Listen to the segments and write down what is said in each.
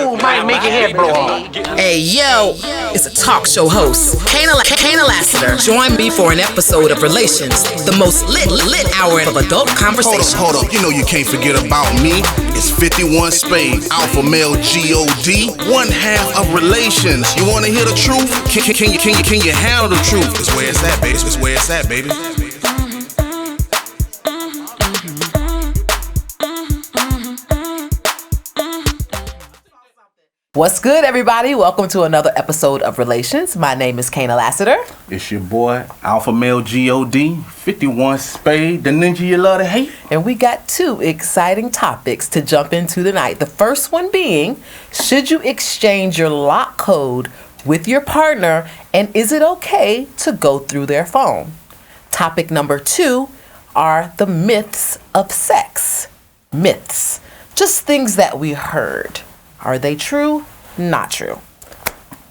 move might make your head blow off. Hey, yo, it's a talk show host, Kana Lassiter. Join me for an episode of Relations, the most lit hour of adult conversation. Hold up, you know you can't forget about me. It's 51 Spade, Alpha Male G-O-D, one half of Relations. You wanna hear the truth? Can you handle the truth? It's where it's at, baby. It's where it's at, baby. What's good, everybody? Welcome to another episode of Relations. My name is Kana Lassiter. It's your boy, Alpha Male G-O-D, 51 Spade, the ninja you love to hate. And we got two exciting topics to jump into tonight. The first one being, should you exchange your lock code with your partner, and is it okay to go through their phone? Topic number two are the myths of sex. Myths. Just things that we heard. Are they true? Not true.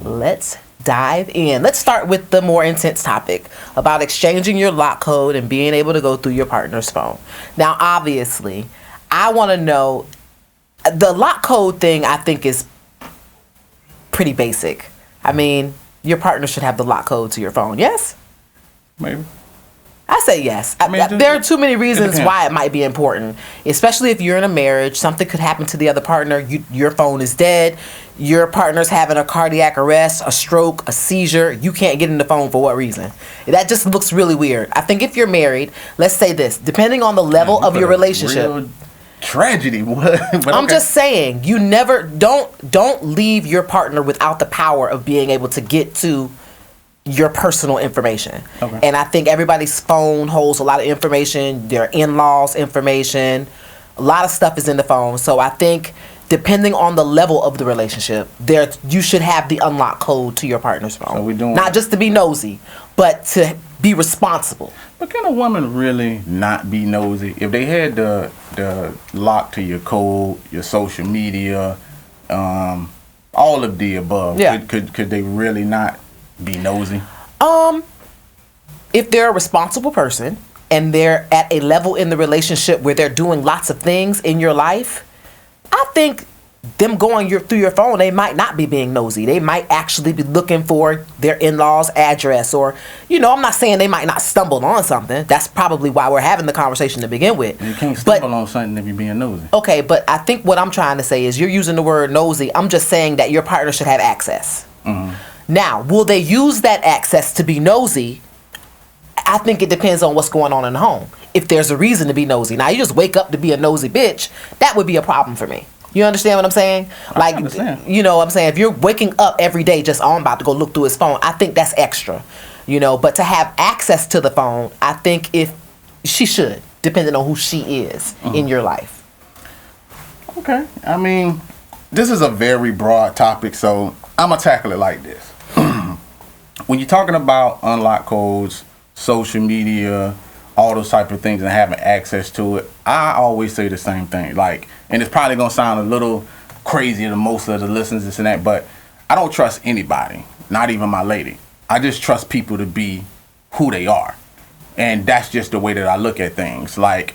Let's dive in. Let's start with the more intense topic about exchanging your lock code and being able to go through your partner's phone. Now, obviously, I want to know, the lock code thing I think is pretty basic. I mean, your partner should have the lock code to your phone, yes? Maybe. I say yes. There are too many reasons why it might be important, especially if you're in a marriage. Something could happen to the other partner. Your phone is dead. Your partner's having a cardiac arrest, a stroke, a seizure. You can't get in the phone for what reason? That just looks really weird. I think if you're married, let's say this, depending on the level of your relationship. Real tragedy. But I'm just saying, you never, don't leave your partner without the power of being able to get to your personal information. Okay. And I think everybody's phone holds a lot of information, their in-laws information, a lot of stuff is in the phone. So I think depending on the level of the relationship, you should have the unlock code to your partner's phone. So we're doing not just to be nosy, but to be responsible. But can a woman really not be nosy? If they had the lock to your code, your social media, all of the above, could they really not be nosy? If they're a responsible person and they're at a level in the relationship where they're doing lots of things in your life, I think them going through your phone, they might not be being nosy. They might actually be looking for their in-laws' address, or, I'm not saying they might not stumble on something. That's probably why we're having the conversation to begin with. You can't stumble on something if you're being nosy. Okay, but I think what I'm trying to say is you're using the word nosy. I'm just saying that your partner should have access. Mm-hmm. Now, will they use that access to be nosy? I think it depends on what's going on in the home. If there's a reason to be nosy. Now, you just wake up to be a nosy bitch, that would be a problem for me. You understand what I'm saying? I understand. You know what I'm saying? If you're waking up every day just, I'm about to go look through his phone, I think that's extra. But to have access to the phone, I think if she should, depending on who she is in your life. Okay. I mean, this is a very broad topic, so I'm going to tackle it like this. When you're talking about unlock codes, social media, all those type of things, and having access to it, I always say the same thing. And it's probably going to sound a little crazy to most of the listeners, this and that, but I don't trust anybody, not even my lady. I just trust people to be who they are. And that's just the way that I look at things. I'm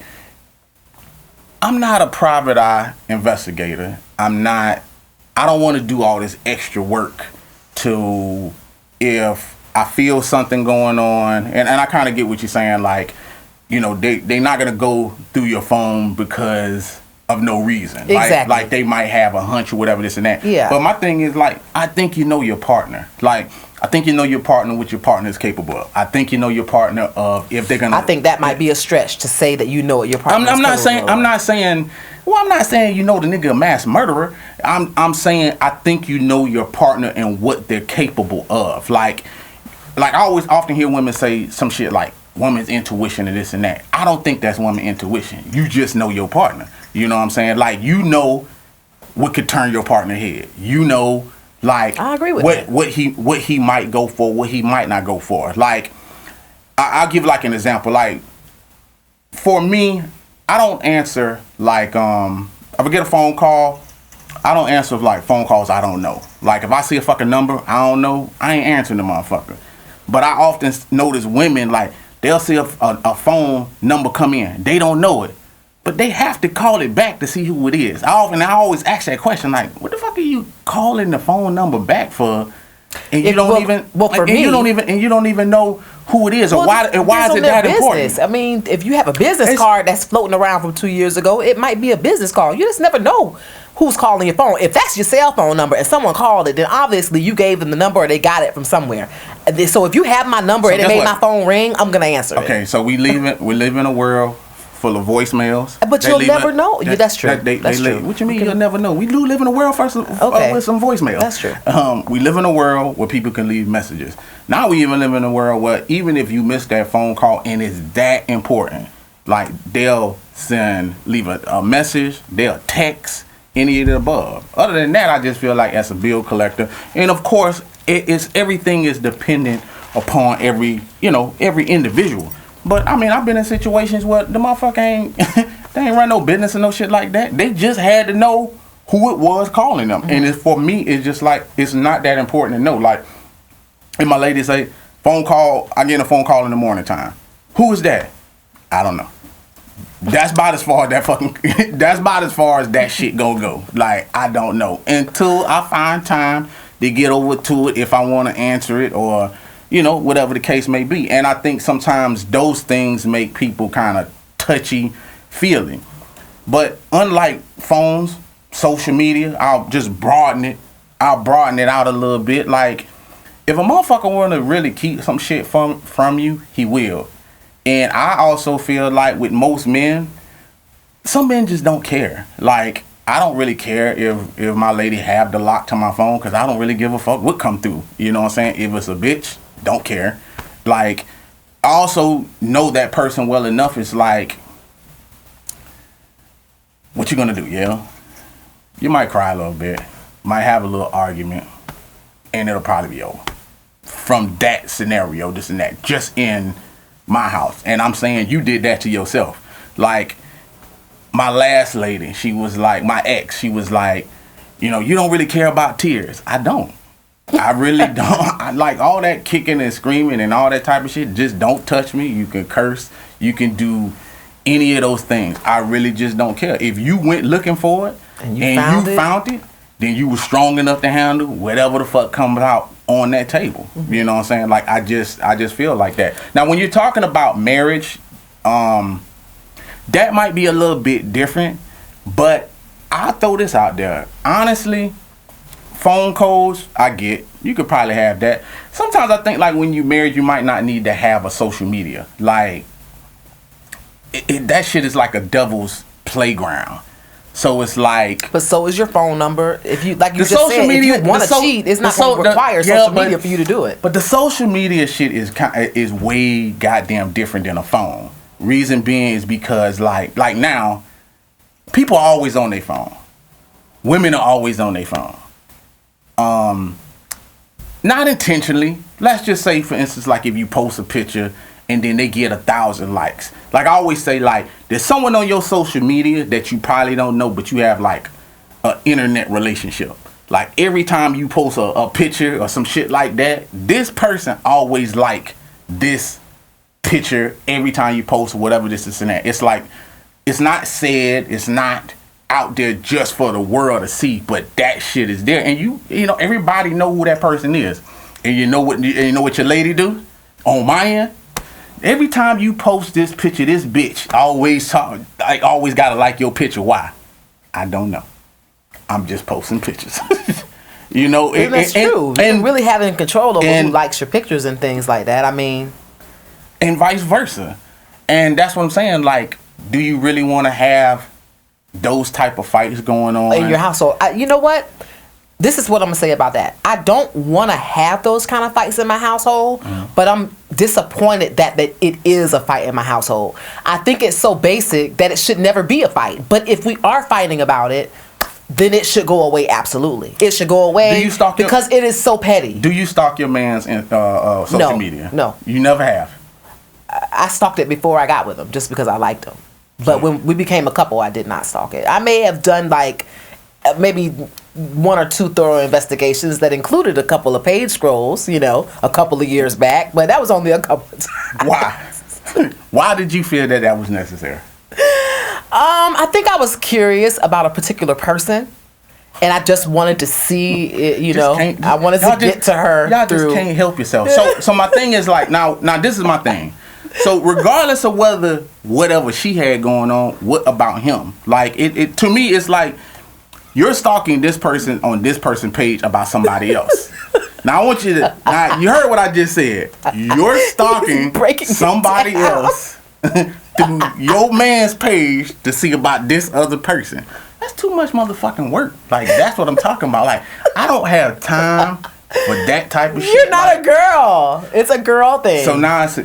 not a private eye investigator. I don't want to do all this extra work to, if I feel something going on, and I kind of get what you're saying, they're not going to go through your phone because of no reason. Exactly. Like they might have a hunch or whatever, this and that. Yeah. But my thing is, I think you know your partner. I think you know your partner, what your partner is capable of. I think you know your partner of if they're going to... I think that might be a stretch to say that you know what your partner I'm not saying you know the nigga a mass murderer. I'm saying I think you know your partner and what they're capable of. I always often hear women say some shit like woman's intuition and this and that. I don't think that's woman intuition. You just know your partner. You know what I'm saying? You know what could turn your partner head. You know, I agree with that. What he might go for, what he might not go for. I'll give an example. For me, I don't answer if I get a phone call, I don't answer phone calls I don't know. If I see a fucking number I don't know, I ain't answering the motherfucker. But I often notice women, they'll see a phone number come in. They don't know it. but they have to call it back to see who it is. I always ask that question, like, what the fuck are you calling the phone number back for? And you don't even know who it is, or why is it that important? I mean, if you have a business card that's floating around from 2 years ago, it might be a business call. You just never know who's calling your phone. If that's your cell phone number and someone called it, then obviously you gave them the number or they got it from somewhere. So if you have my number and it made my phone ring, I'm gonna answer it. Okay, so we live in a world full of voicemails. But you'll never know. That's true. That's true. What you mean you'll never know? We do live in a world with some voicemails. That's true. We live in a world where people can leave messages. Now we even live in a world where even if you miss that phone call and it's that important, like they'll leave a message, they'll text, any of the above. Other than that, I just feel like as a bill collector, and of course, everything is dependent upon every individual. But I mean, I've been in situations where the motherfucker they ain't run no business and no shit like that. They just had to know who it was calling them. And for me, it's just like, it's not that important to know. Like, if my lady say, phone call, I get a phone call in the morning time. Who is that? I don't know. That's about as far as that shit gonna go. Like, I don't know. Until I find time to get over to it if I want to answer it, or whatever the case may be. And I think sometimes those things make people kind of touchy feeling. But unlike phones, social media, I'll just broaden it out a little bit. Like, if a motherfucker want to really keep some shit from you, he will. And I also feel like with most men, some men just don't care. Like, I don't really care if my lady have the lock to my phone, because I don't really give a fuck what come through. You know what I'm saying? If it's a bitch, don't care. Like, I also know that person well enough. It's like, what you gonna do, yeah? You might cry a little bit, might have a little argument, and it'll probably be over. From that scenario, this and that, just in my house. And I'm saying you did that to yourself. Like, my last lady, she was like, my ex, she was like, you don't really care about tears. I don't. I really don't. I like all that kicking and screaming and all that type of shit. Just don't touch me. You can curse. You can do any of those things. I really just don't care. If you went looking for it and you found it, then you were strong enough to handle whatever the fuck comes out on that table. Mm-hmm. You know what I'm saying? Like, I just feel like that. Now, when you're talking about marriage, that might be a little bit different, but I'll throw this out there. Honestly, phone calls, I get. You could probably have that. Sometimes I think, like, when you married, you might not need to have a social media. Like, that shit is like a devil's playground. So it's like... But so is your phone number. If you, like you just said, if you want to cheat, it's not going to require social media for you to do it. But the social media shit is way goddamn different than a phone. Reason being is because, like now, people are always on their phone. Women are always on their phone. Not intentionally. Let's just say, for instance, like if you post a picture and then they get 1,000 likes. Like, I always say, like, there's someone on your social media that you probably don't know, but you have like an internet relationship. Like, every time you post a picture or some shit like that, this person always like this picture every time you post whatever this is and that. It's like, it's not said, it's not out there just for the world to see, but that shit is there. And you know, everybody know who that person is. And you know what your lady do? On my end, every time you post this picture, this bitch always gotta like your picture. Why? I don't know. I'm just posting pictures. You know, that's true. And really having control over who likes your pictures and things like that. I mean, and vice versa. And that's what I'm saying. Like, do you really want to have those type of fights going on in your household? You know what? This is what I'm gonna say about that. I don't want to have those kind of fights in my household, but I'm disappointed that it is a fight in my household. I think it's so basic that it should never be a fight. But if we are fighting about it, then it should go away. Absolutely, it should go away. Do you stalk because it is so petty. Do you stalk your man's social media? No, you never have. I stalked it before I got with him, just because I liked him. But when we became a couple, I did not stalk it. I may have done like maybe 1 or 2 thorough investigations that included a couple of page scrolls, a couple of years back, but that was only a couple of times. Why? Why did you feel that was necessary? I think I was curious about a particular person, and I just wanted to see it, I wanted to get to her. Y'all through. just can't help yourself. So my thing is like, now this is my thing. So regardless of whatever she had going on, what about him? Like it to me, it's like you're stalking this person on this person page about somebody else. Now I want you to. Now you heard what I just said. You're stalking somebody else through your man's page to see about this other person. That's too much motherfucking work. Like that's what I'm talking about. Like I don't have time for that type of shit. You're not a girl. It's a girl thing. So now it's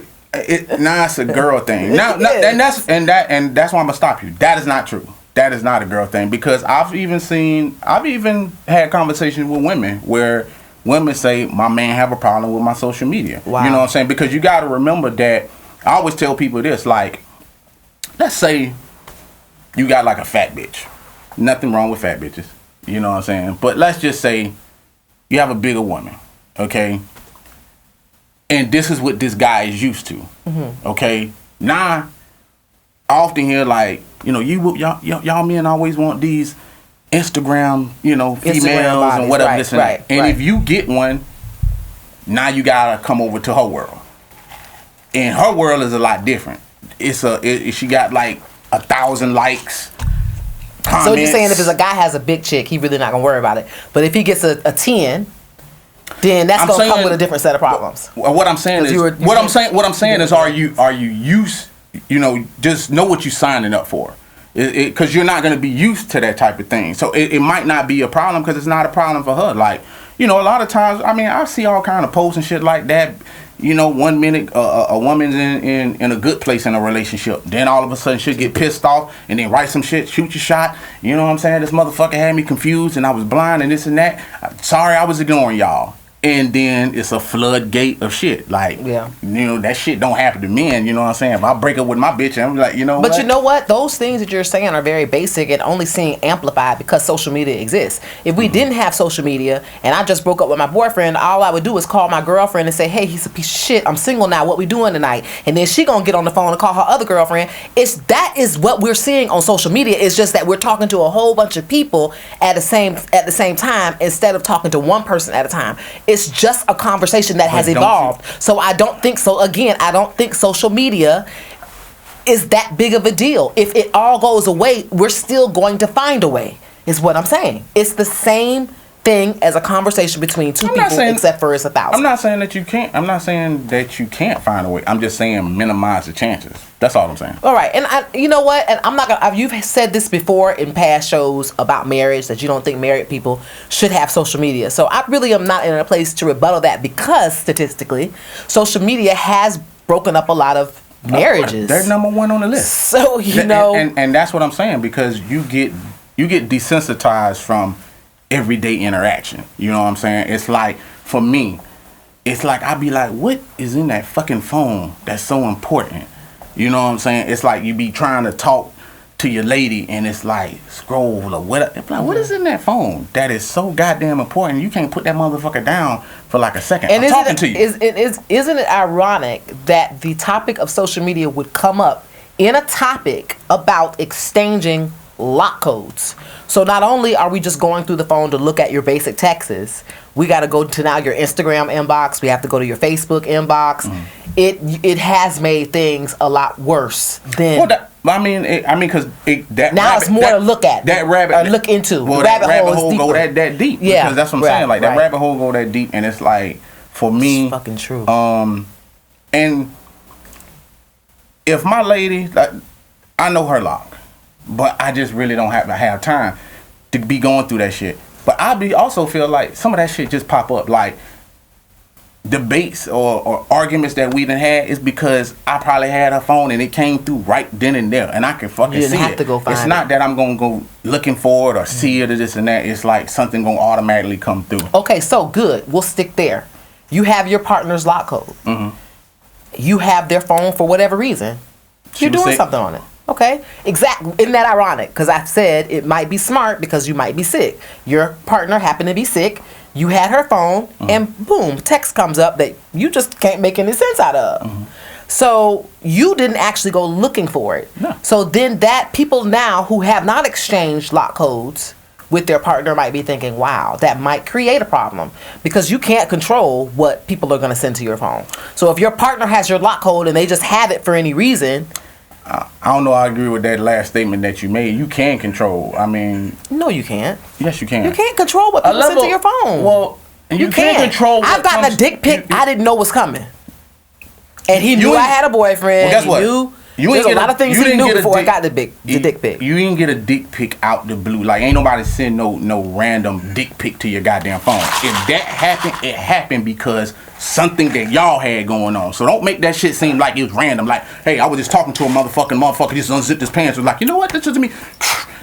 a girl thing. Now and that's why I'm gonna stop you. That is not true. That is not a girl thing because I've even had conversations with women where women say my man have a problem with my social media. Wow. You know what I'm saying? Because you got to remember that I always tell people this, like, let's say you got like a fat bitch. Nothing wrong with fat bitches. You know what I'm saying? But let's just say you have a bigger woman, okay? And this is what this guy is used to, okay? Now, I often hear like, y'all men always want these Instagram, females and whatever this and that. And if you get one, now you gotta come over to her world. And her world is a lot different. She got like 1,000 likes. Comments. So you're saying if a guy has a big chick, he really not gonna worry about it. But if he gets a 10, then that's gonna come with a different set of problems. What I'm saying is, are you used? Just know what you're signing up for. Because you're not going to be used to that type of thing. So it might not be a problem because it's not a problem for her. Like, a lot of times, I see all kind of posts and shit like that. 1 minute a woman's in a good place in a relationship. Then all of a sudden she'll get pissed off and then write some shit, shoot your shot. You know what I'm saying? This motherfucker had me confused and I was blind and this and that. Sorry, I was ignoring y'all. And then it's a floodgate of shit. Like, that shit don't happen to men. You know what I'm saying? If I break up with my bitch, I'm like, But you know what? Those things that you're saying are very basic and only seem amplified because social media exists. If we didn't have social media and I just broke up with my boyfriend, all I would do is call my girlfriend and say, hey, he's a piece of shit. I'm single now. What we doing tonight? And then she gonna get on the phone and call her other girlfriend. That is what we're seeing on social media. It's just that we're talking to a whole bunch of people at the same time instead of talking to one person at a time. It's just a conversation that has evolved. So I don't think so. Again, I don't think social media is that big of a deal. If it all goes away, we're still going to find a way, is what I'm saying. It's the same thing as a conversation between two people, except for it's 1,000. I'm not saying that you can't. I'm not saying that you can't find a way. I'm just saying minimize the chances. That's all I'm saying. All right, and you know what? And I'm not gonna. You've said this before in past shows about marriage that you don't think married people should have social media. So I really am not in a place to rebuttal that because statistically, social media has broken up a lot of marriages. They're number one on the list. So and that's what I'm saying because you get desensitized from everyday interaction. You know what I'm saying? It's like, for me, it's like I be like, what is in that fucking phone that's so important? You know what I'm saying? It's like you be trying to talk to your lady and it's like scroll or whatever. It's like, what is in that phone that is so goddamn important? You can't put that motherfucker down for like a second. And I'm talking to you. Isn't it ironic that the topic of social media would come up in a topic about exchanging lock codes? So not only are we just going through the phone to look at your basic texts, we got to go to now your Instagram inbox. We have to go to your Facebook inbox. It has made things a lot worse than. Because that now rabbit, it's more to look at. That rabbit look into. Well, rabbit that rabbit hole go that deep. Yeah, because that's what I'm saying. Like that rabbit hole go that deep, and it's like for me, it's fucking true. And if my lady, like, I know her lock. But I just really don't have time to be going through that shit. But also feel like some of that shit just pop up. Like debates or arguments that we done had is because I probably had her phone and it came through right then and there. And I can fucking see it. It's not that I'm going to go looking for it or see it or this and that. It's like something going to automatically come through. Okay, so good. We'll stick there. You have your partner's lock code. You have their phone for whatever reason. You're doing something on it. Okay, exactly. Isn't that ironic? Because I said it might be smart because you might be sick. Your partner happened to be sick. You had her phone, and boom, text comes up that you just can't make any sense out of. So you didn't actually go looking for it. No. So then that people now who have not exchanged lock codes with their partner might be thinking, wow, that might create a problem because you can't control what people are going to send to your phone. So if your partner has your lock code and they just have it for any reason. I don't know. I agree with that last statement that you made. You can control. I mean, No, you can't. yes, you can. You can't control what people send to your phone. Well, you can't can't. control. I've gotten a dick pic I didn't know was coming. And he knew I had a boyfriend. Well, guess what? There's a lot of things he knew before I got the dick pic. You didn't get a dick pic out the blue. Like, ain't nobody send no random dick pic to your goddamn phone. If that happened, it happened because something that y'all had going on. So don't make that shit seem like it was random. Like, hey, I was just talking to a motherfucker just unzipped his pants. Was like, you know what? This is me.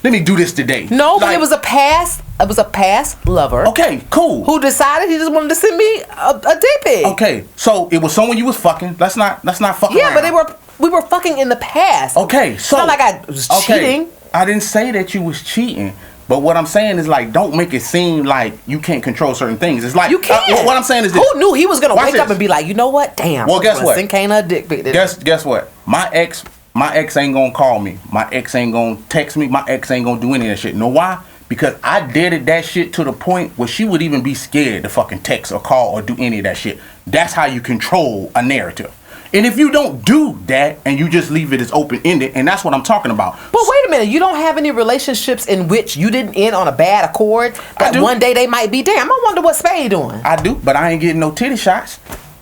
Let me do this today. No, but like, it was a past lover. Okay, cool. Who decided he just wanted to send me a dick pic. Okay, so it was someone you was fucking. Let's not fuck Yeah, around. but we were fucking in the past. Okay, so it's not like I was cheating. I didn't say that you was cheating, but what I'm saying is like, don't make it seem like you can't control certain things. It's like You can't. what I'm saying is this. Who knew he was gonna Watch wake up this. and be like, you know what? Damn. Well, guess what? Send Kana a dick pic. Guess what? My ex ain't gonna call me. My ex ain't gonna text me. My ex ain't gonna do any of that shit. Know why? Because I dated that shit to the point where she would even be scared to fucking text or call or do any of that shit. That's how you control a narrative. And if you don't do that and you just leave it as open-ended, and that's what I'm talking about. But wait a minute, you don't have any relationships in which you didn't end on a bad accord? I That do. one day they might be, damn, I wonder what Spade doing. I do, but I ain't getting no titty shots.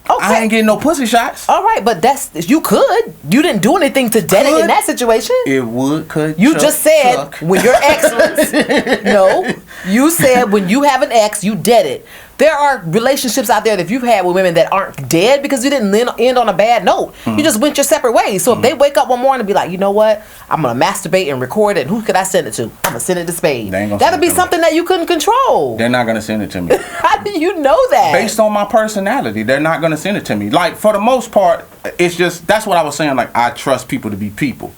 Okay. I ain't getting no pussy shots. All right, but you could. You didn't do anything to dead it in Could. that situation. It would, could. You chuck, just said chuck. when your ex no, you said when you have an ex, you dead it. There are relationships out there that you've had with women that aren't dead because you didn't end on a bad note. Mm-hmm. You just went your separate ways. So if they wake up one morning and be like, you know what, I'm gonna masturbate and record it. And who could I send it to? I'm gonna send it to Spade. They ain't gonna That'll send be it to me. something that you couldn't control. They're not gonna send it to me. How do you know that? Based on my personality, they're not gonna send it to me. Like, for the most part, it's just, that's what I was saying. Like, I trust people to be people.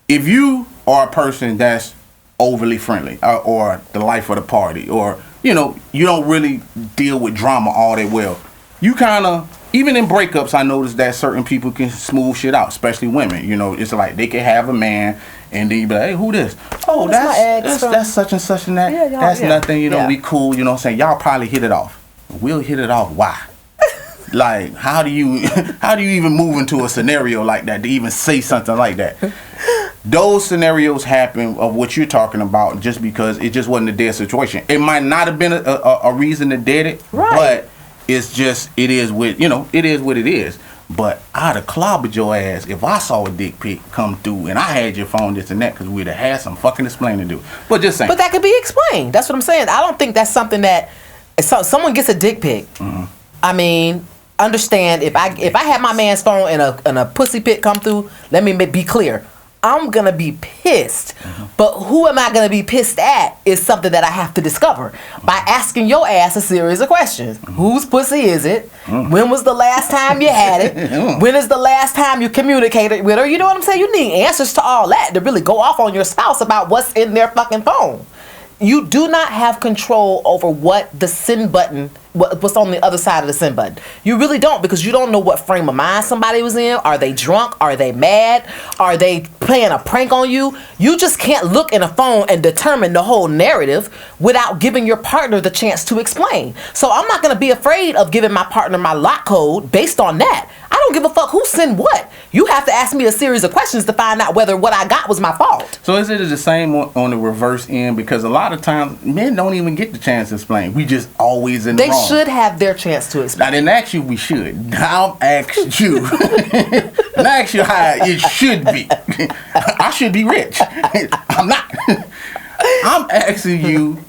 If you are a person that's overly friendly or the life of the party, or you don't really deal with drama all that well, you kind of, even in breakups, I noticed that certain people can smooth shit out, especially women. It's like they can have a man and then you be like, hey, who this? Oh, that's my ex from- that's such and such and that. Yeah, y'all- that's yeah. nothing, Yeah. we cool, you know what I'm saying? Y'all probably hit it off. We'll hit it off. Why? Like, how do you even move into a scenario like that to even say something like that? Those scenarios happen of what you're talking about just because it just wasn't a dead situation. It might not have been a reason to dead it, Right. but it's just, it is what it is. But I'd have clobbered your ass if I saw a dick pic come through and I had your phone, this and that, because we'd have had some fucking explaining to do. But just saying. But that could be explained. That's what I'm saying. I don't think that's something that if someone gets a dick pic. Mm-hmm. I mean, understand if I have my man's phone and a pussy pic come through. Let me be clear. I'm gonna be pissed. Mm-hmm. But who am I gonna be pissed at is something that I have to discover by asking your ass a series of questions. Mm-hmm. Whose pussy is it? When was the last time you had it? When is the last time you communicated with her? You know what I'm saying? You need answers to all that to really go off on your spouse about what's in their fucking phone. You do not have control over what the send button, what's on the other side of the send button. You really don't, because you don't know what frame of mind somebody was in. Are they drunk? Are they mad? Are they playing a prank on you? You just can't look in a phone and determine the whole narrative without giving your partner the chance to explain. So I'm not going to be afraid of giving my partner my lock code based on that. I don't give a fuck who sent what. You have to ask me a series of questions to find out whether what I got was my fault. So is it the same on the reverse end? Because a lot of times men don't even get the chance to explain. We just always in the They wrong. should have their chance to explain. I didn't ask you we should. Now I'm asked you. And I asked you how it should be. I should be rich. I'm not. I'm asking you,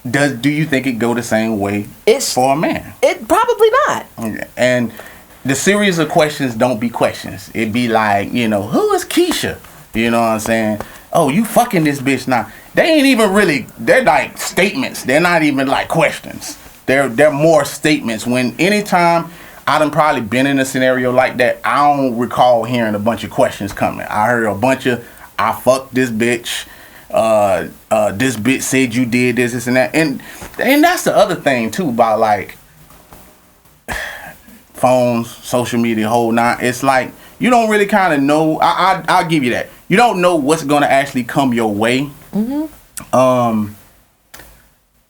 do you think it go the same way for a man? It probably not. And the series of questions don't be questions. It be like, who is Keisha? You know what I'm saying? Oh, you fucking this bitch now. They ain't even really, they're like statements. They're not even like questions. They're more statements. When anytime I done probably been in a scenario like that, I don't recall hearing a bunch of questions coming. I heard a bunch of, I fucked this bitch. This bitch said you did this and that. And that's the other thing too about like, phones, social media, whole nine. It's like you don't really kind of know. I'll give you that. You don't know what's gonna actually come your way.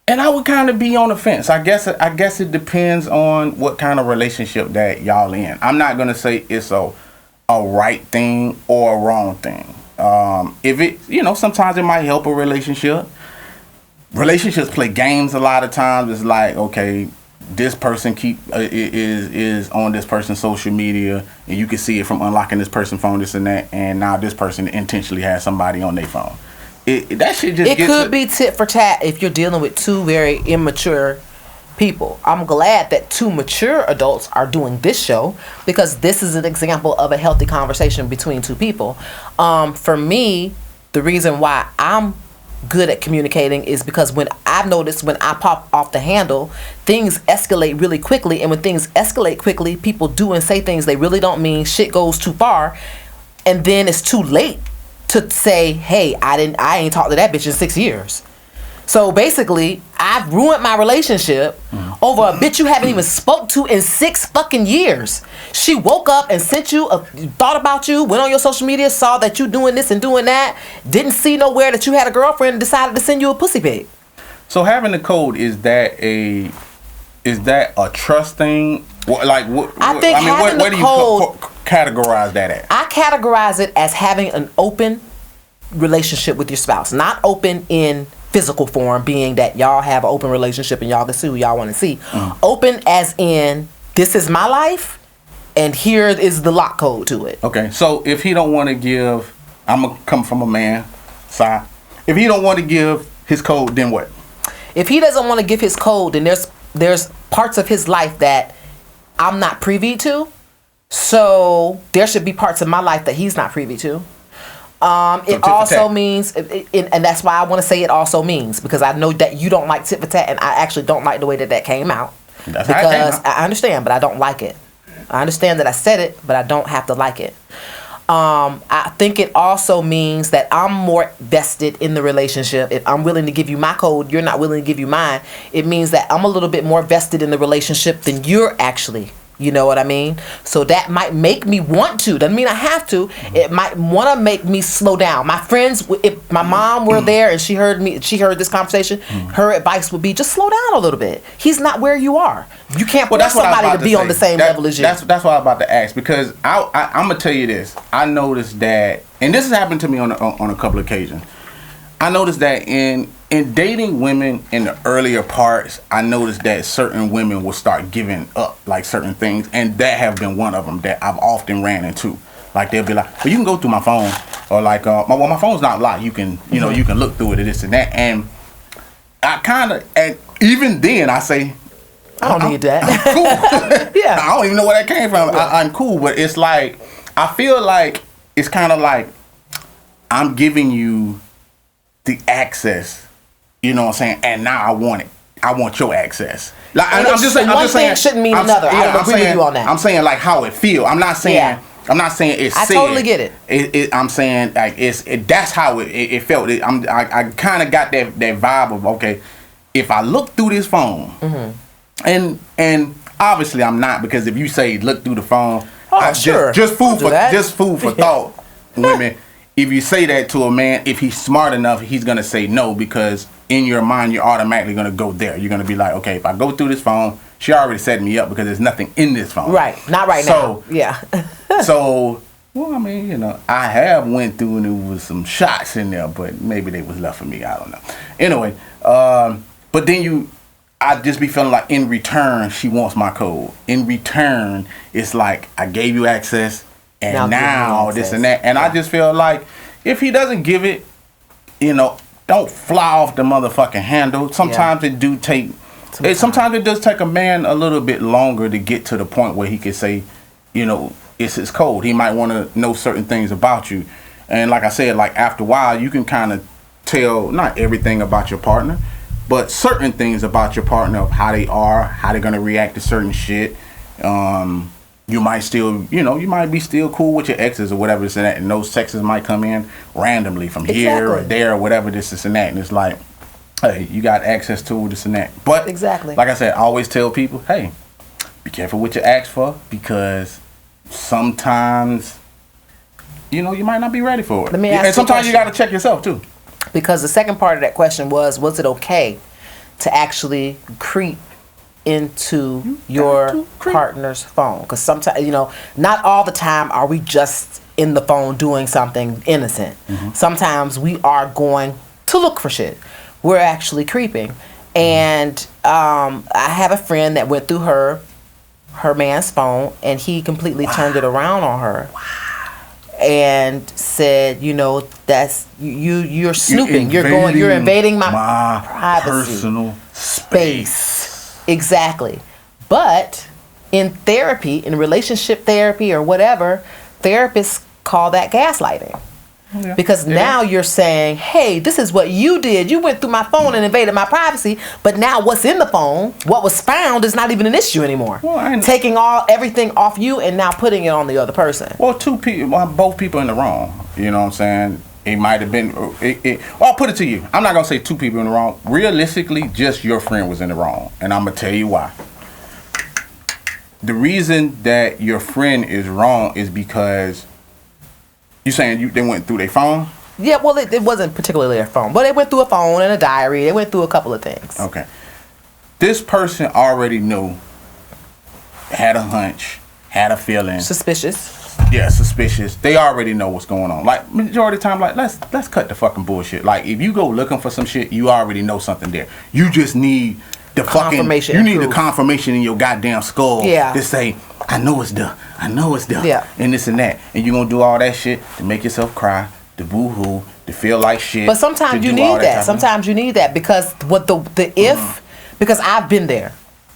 And I would kind of be on the fence. I guess it depends on what kind of relationship that y'all in. I'm not gonna say it's a right thing or a wrong thing. If it, sometimes it might help a relationship. Relationships play games a lot of times. It's like, okay, this person is on this person's social media, and you can see it from unlocking this person's phone, this and that, and now this person intentionally has somebody on their phone. That shit just could be tit for tat if you're dealing with two very immature people. I'm glad that two mature adults are doing this show, because this is an example of a healthy conversation between two people. For me, the reason why I'm good at communicating is because when I've noticed when I pop off the handle, things escalate really quickly, and when things escalate quickly, people do and say things they really don't mean. Shit goes too far, and then it's too late to say, hey, I ain't talked to that bitch in 6 years. So basically, I've ruined my relationship over a bitch you haven't even spoke to in 6 fucking years. She woke up and sent you, thought about you, went on your social media, saw that you doing this and doing that, didn't see nowhere that you had a girlfriend, and decided to send you a pussy pic. So having the code, is that a trust thing? Where do you categorize that at? I categorize it as having an open relationship with your spouse. Not open in physical form, being that y'all have an open relationship and y'all can see who y'all want to see. Open as in, this is my life, and here is the lock code to it. Okay, so if he don't want to give, I'm going to come from a man side. If he don't want to give his code, then what? If he doesn't want to give his code, then there's parts of his life that I'm not privy to. So there should be parts of my life that he's not privy to. It also means, and that's why I want to say it also means, because I know that you don't like tit for tat, and I actually don't like the way that came out. That's how it came out. I understand, but I don't like it. I understand that I said it, but I don't have to like it. I think it also means that I'm more vested in the relationship. If I'm willing to give you my code, you're not willing to give you mine. It means that I'm a little bit more vested in the relationship than you're actually. You know what I mean? So that might make me want to. Doesn't mean I have to. It might want to make me slow down. My friends, if my mom were there and she heard this conversation, her advice would be just slow down a little bit. He's not where you are. You can't force somebody to be on the same level as you. That's what I was about to ask, because I'm gonna tell you this. I noticed that, and this has happened to me on a couple of occasions. I noticed that in dating women in the earlier parts, I noticed that certain women will start giving up like certain things, and that have been one of them that I've often ran into. Like they'll be like, "Well, you can go through my phone," or like, my phone's not locked. You can, you can look through it and this and that." And I kind of, and even then, I say, I don't need that. I'm cool. Yeah. I don't even know where that came from. Yeah. I'm cool, but it's like I feel like it's kind of like I'm giving you the access, you know what I'm saying? And now I want it. I want your access. Like, I'm just saying. One thing shouldn't mean another. I would agree with you on that. I'm saying like how it feel. I'm not saying. Yeah. I'm not saying it's. I totally get it. I'm saying like that's how it felt. I kind of got that vibe of, okay, if I look through this phone, and obviously I'm not, because if you say look through the phone, sure, just food for thought, women. If you say that to a man, if he's smart enough, he's going to say no, because in your mind, you're automatically going to go there. You're going to be like, okay, if I go through this phone, she already set me up because there's nothing in this phone. Right. Not right now. Yeah. So, well, I mean, I have went through and there was some shots in there, but maybe they was left for me. I don't know. Anyway, but then I just be feeling like in return, she wants my code. In return, it's like I gave you access. And now this and that. And I just feel like if he doesn't give it, don't fly off the motherfucking handle. Sometimes it do take, sometimes it does take a man a little bit longer to get to the point where he can say, it's his code. He might want to know certain things about you. And like I said, like after a while, you can kind of tell not everything about your partner, but certain things about your partner, of how they are, how they're going to react to certain shit. You might still, you might be still cool with your exes or whatever this and that, and those texts might come in randomly from here or there or whatever this and that, and it's like, hey, you got access to this and that. But exactly, like I said, I always tell people, hey, be be careful what you ask for, because sometimes, you might not be ready for it. Let me ask and sometimes you question. got to check yourself too. Because the second part of that question was it okay to actually creep into your partner's phone? Because sometimes, not all the time are we just in the phone doing something innocent. Sometimes we are going to look for shit. We're actually creeping. And I have a friend that went through her man's phone, and he completely turned it around on her. And said, that's you're snooping. You're invading my privacy, personal space. Exactly. But in therapy, in relationship therapy or whatever, therapists call that gaslighting. Yeah. Because now you're saying, hey, this is what you did. You went through my phone and invaded my privacy, but now what's in the phone, what was found, is not even an issue anymore. Well, taking everything off you and now putting it on the other person. Well, both people in the wrong. You know what I'm saying? It might have been. I'll put it to you. I'm not gonna say two people in the wrong. Realistically, just your friend was in the wrong, and I'm gonna tell you why. The reason that your friend is wrong is because you saying they went through their phone. Yeah, well, it wasn't particularly their phone, but they went through a phone and a diary. They went through a couple of things. Okay. This person already knew, had a hunch, had a feeling. Suspicious. Yeah, suspicious. They already know what's going on. Like, majority of the time, like, let's cut the fucking bullshit. Like, if you go looking for some shit, you already know something there. You just need the confirmation. You need the confirmation in your goddamn skull. Yeah. To say, I know it's there. I know it's there. Yeah. And this and that. And you're gonna do all that shit to make yourself cry, to boo-hoo, to feel like shit. But sometimes you need that. Sometimes you need that, because what because I've been there.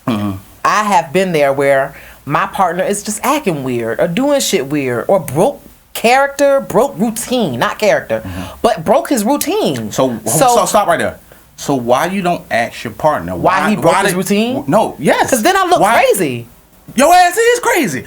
I have been there where my partner is just acting weird or doing shit weird or broke routine, not character, but broke his routine. So stop right there. So why you don't ask your partner why he broke his routine? No, yes. Because then I look crazy. Your ass is crazy.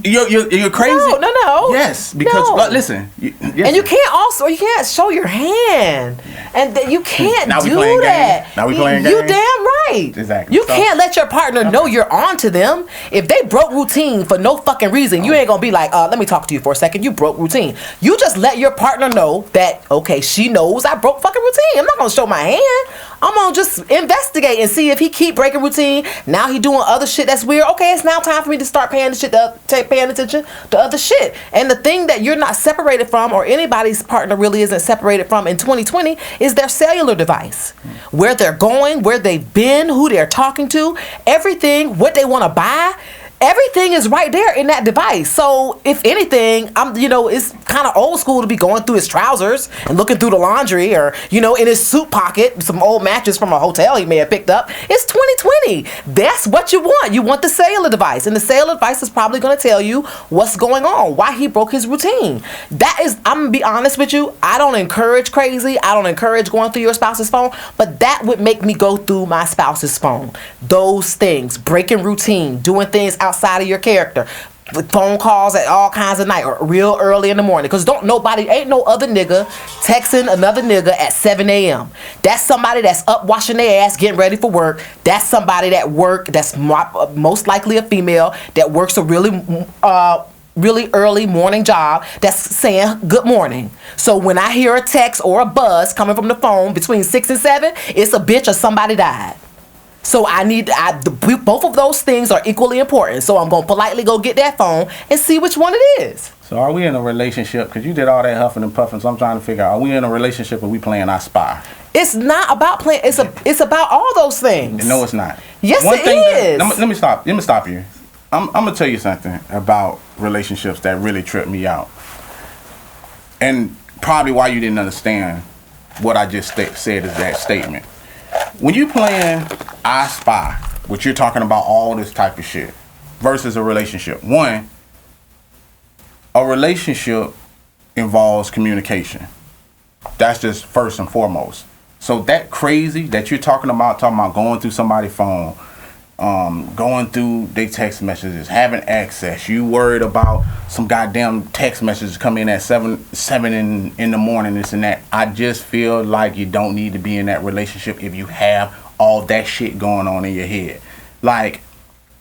You're crazy. No. Yes, because No. Listen. And you can't show your hand, and you can't Now we do playing that. games? Now we playing You games? damn right. Exactly. You can't let your partner know you're on to them. If they broke routine for no fucking reason, you ain't gonna be like, let me talk to you for a second. You broke routine. You just let your partner know that, okay, she knows I broke fucking routine. I'm not gonna show my hand. I'm gonna just investigate and see if he keep breaking routine. Now he doing other shit that's weird. Okay, it's now time for me to start paying attention to other shit. And the thing that you're not separated from, or anybody's partner really isn't separated from in 2020, is their cellular device. Where they're going, where they've been, who they're talking to, everything, what they want to buy. Everything is right there in that device. So if anything, it's kind of old school to be going through his trousers and looking through the laundry, or, in his suit pocket, some old mattress from a hotel he may have picked up. It's 2020. That's what you want. You want the cellular device. And the cellular device is probably going to tell you what's going on, why he broke his routine. I'm going to be honest with you. I don't encourage crazy. I don't encourage going through your spouse's phone, but that would make me go through my spouse's phone. Those things, breaking routine, doing things outside of your character, phone calls at all kinds of night or real early in the morning, because ain't no other nigga texting another nigga at 7 a.m. That's somebody that's up washing their ass getting ready for work. That's somebody that's most likely a female that works a really early morning job that's saying good morning. So when I hear a text or a buzz coming from the phone between 6 and 7, it's a bitch or somebody died. So both of those things are equally important. So I'm going to politely go get that phone and see which one it is. So are we in a relationship? Because you did all that huffing and puffing. So I'm trying to figure out, are we in a relationship or we playing I Spy? It's not about playing. It's about all those things. No, it's not. Yes, One it thing is. Let me stop you. I'm going to tell you something about relationships that really tripped me out. And probably why you didn't understand what I just said is that statement. When you playing I Spy, which you're talking about all this type of shit, versus a relationship. One, a relationship involves communication. That's just first and foremost. So that crazy that you're talking about going through somebody's phone, going through their text messages, having access. You worried about some goddamn text messages coming in at 7 in the morning, this and that. I just feel like you don't need to be in that relationship if you have all that shit going on in your head. Like,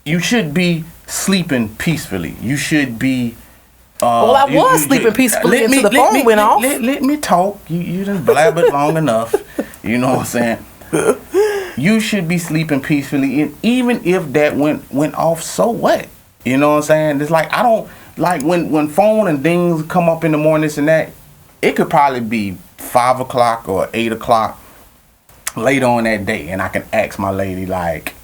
you should be sleeping peacefully. You should be. Well, I was sleeping peacefully until the phone went off. Let me talk. You done blabbered long enough. You know what I'm saying? You should be sleeping peacefully, and even if that went off, so what? You know what I'm saying? It's like I don't like when phone and things come up in the morning, this and that. It could probably be 5 o'clock or 8 o'clock later on that day, and I can ask my lady like,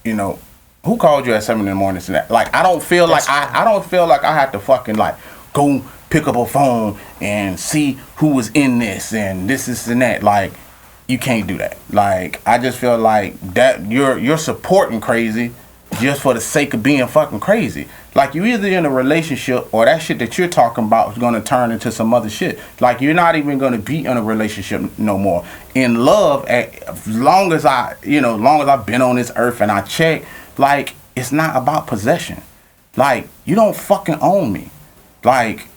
you know, who called you at 7 in the morning? And that, like, I don't feel like I don't feel like I have to fucking like go pick up a phone and see who was in this and this and that. Like, you can't do that. Like, I just feel like that you're supporting crazy just for the sake of being fucking crazy. Like, you either in a relationship or that shit that you're talking about is gonna turn into some other shit. Like, you're not even gonna be in a relationship no more. In love, as long as I've been on this earth and I check, like, it's not about possession. Like, you don't fucking own me. Like,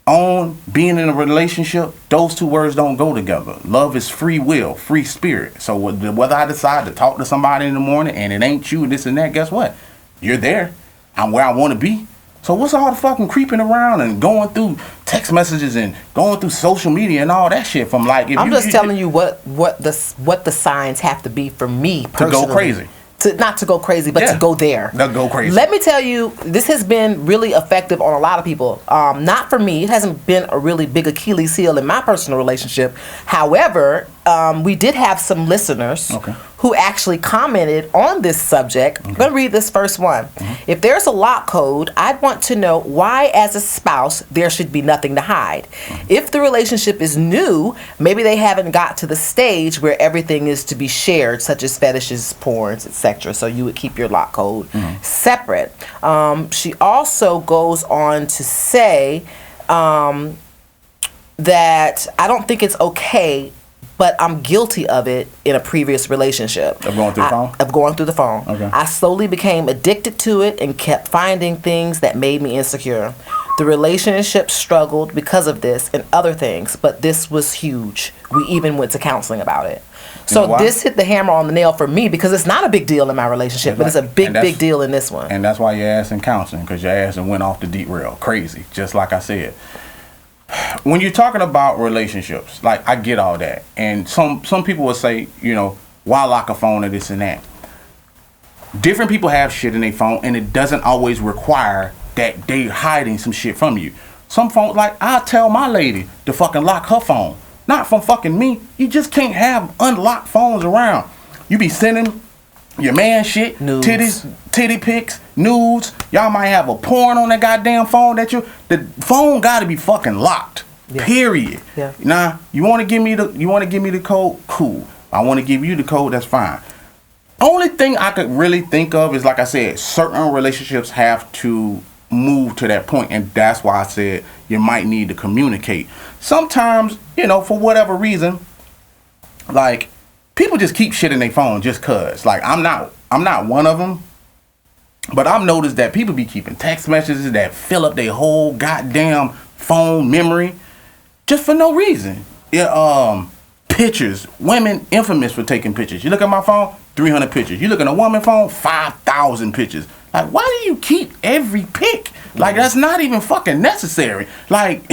own, being in a relationship, those two words don't go together. Love is free will, free spirit. So whether I decide to talk to somebody in the morning and it ain't you, this and that, guess what? You're there. I'm where I want to be. So what's all the fucking creeping around and going through text messages and going through social media and all that shit from like? I'm just telling you what the signs have to be for me personally. To go crazy. Not to go crazy, but to go there. To go crazy. Let me tell you, this has been really effective on a lot of people. Not for me. It hasn't been a really big Achilles heel in my personal relationship. However, we did have some listeners who actually commented on this subject. I'm going to read this first one. If there's a lock code, I'd want to know why, as a spouse, there should be nothing to hide. If the relationship is new, maybe they haven't got to the stage where everything is to be shared, such as fetishes, porns, etc. So you would keep your lock code separate. She also goes on to say that I don't think it's okay, but I'm guilty of it in a previous relationship. Of going through the phone? Of going through the phone. Okay. I slowly became addicted to it and kept finding things that made me insecure. The relationship struggled because of this and other things, but this was huge. We even went to counseling about it. So this hit the hammer on the nail for me because it's not a big deal in my relationship, but it's a big deal in this one. And that's why your ass in counseling, because your ass went off the deep rail. Crazy, just like I said. When you're talking about relationships, like, I get all that. And some people will say, you know, why lock a phone or this and that? Different people have shit in their phone, and it doesn't always require that they're hiding some shit from you. Some phones, like, I'll tell my lady to fucking lock her phone. Not from fucking me. You just can't have unlocked phones around. You be sending your man shit, nudes. titty pics, nudes. Y'all might have a porn on that goddamn phone the phone gotta be fucking locked. Yeah. Period. Yeah. Now, you wanna give me the code? Cool. I wanna give you the code, that's fine. Only thing I could really think of is, like I said, certain relationships have to move to that point, and that's why I said you might need to communicate. Sometimes, you know, for whatever reason, like, people just keep shit in their phone just cause. Like, I'm not one of them, but I've noticed that people be keeping text messages that fill up their whole goddamn phone memory just for no reason. Yeah, pictures. Women infamous for taking pictures. You look at my phone, 300 pictures. You look at a woman's phone, 5,000 pictures. Like, why do you keep every pic? Like, that's not even fucking necessary. Like,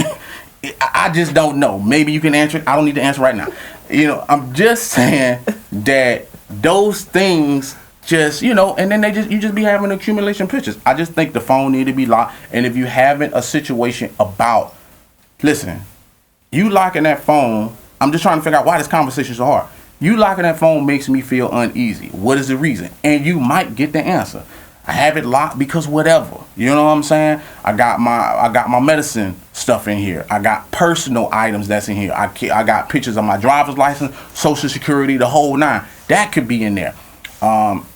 I just don't know. Maybe you can answer it. I don't need to answer right now. You know, I'm just saying that those things just, you know, and then you just be having accumulation pictures. I just think the phone need to be locked. And if you having a situation about, listen, you locking that phone, I'm just trying to figure out why this conversation is so hard. You locking that phone makes me feel uneasy. What is the reason? And you might get the answer. I have it locked because whatever. You know what I'm saying? I got my medicine stuff in here. I got personal items that's in here. I got pictures of my driver's license, social security, the whole nine. That could be in there.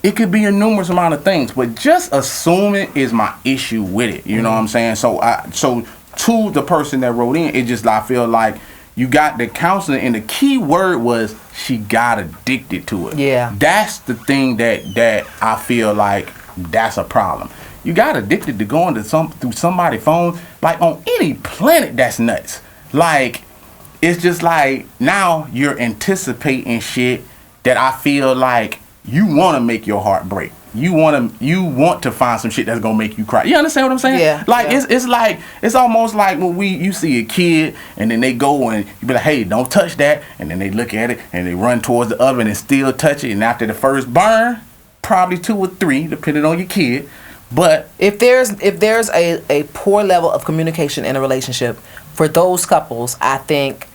It could be a numerous amount of things, but just assuming is my issue with it. You know what I'm saying? So to the person that wrote in, it just, I feel like you got the counseling, and the key word was she got addicted to it. Yeah. That's the thing that I feel like that's a problem. You got addicted to going to through somebody's phone. Like, on any planet, that's nuts. Like, it's just like, now you're anticipating shit that I feel like you want to make your heart break. You want to find some shit that's gonna make you cry. You understand what I'm saying? Yeah. Like yeah. it's almost like when you see a kid and then they go and you be like, hey, don't touch that, and then they look at it and they run towards the oven and still touch it, and after the first burn, probably 2 or 3, depending on your kid. But if there's a poor level of communication in a relationship, for those couples, I think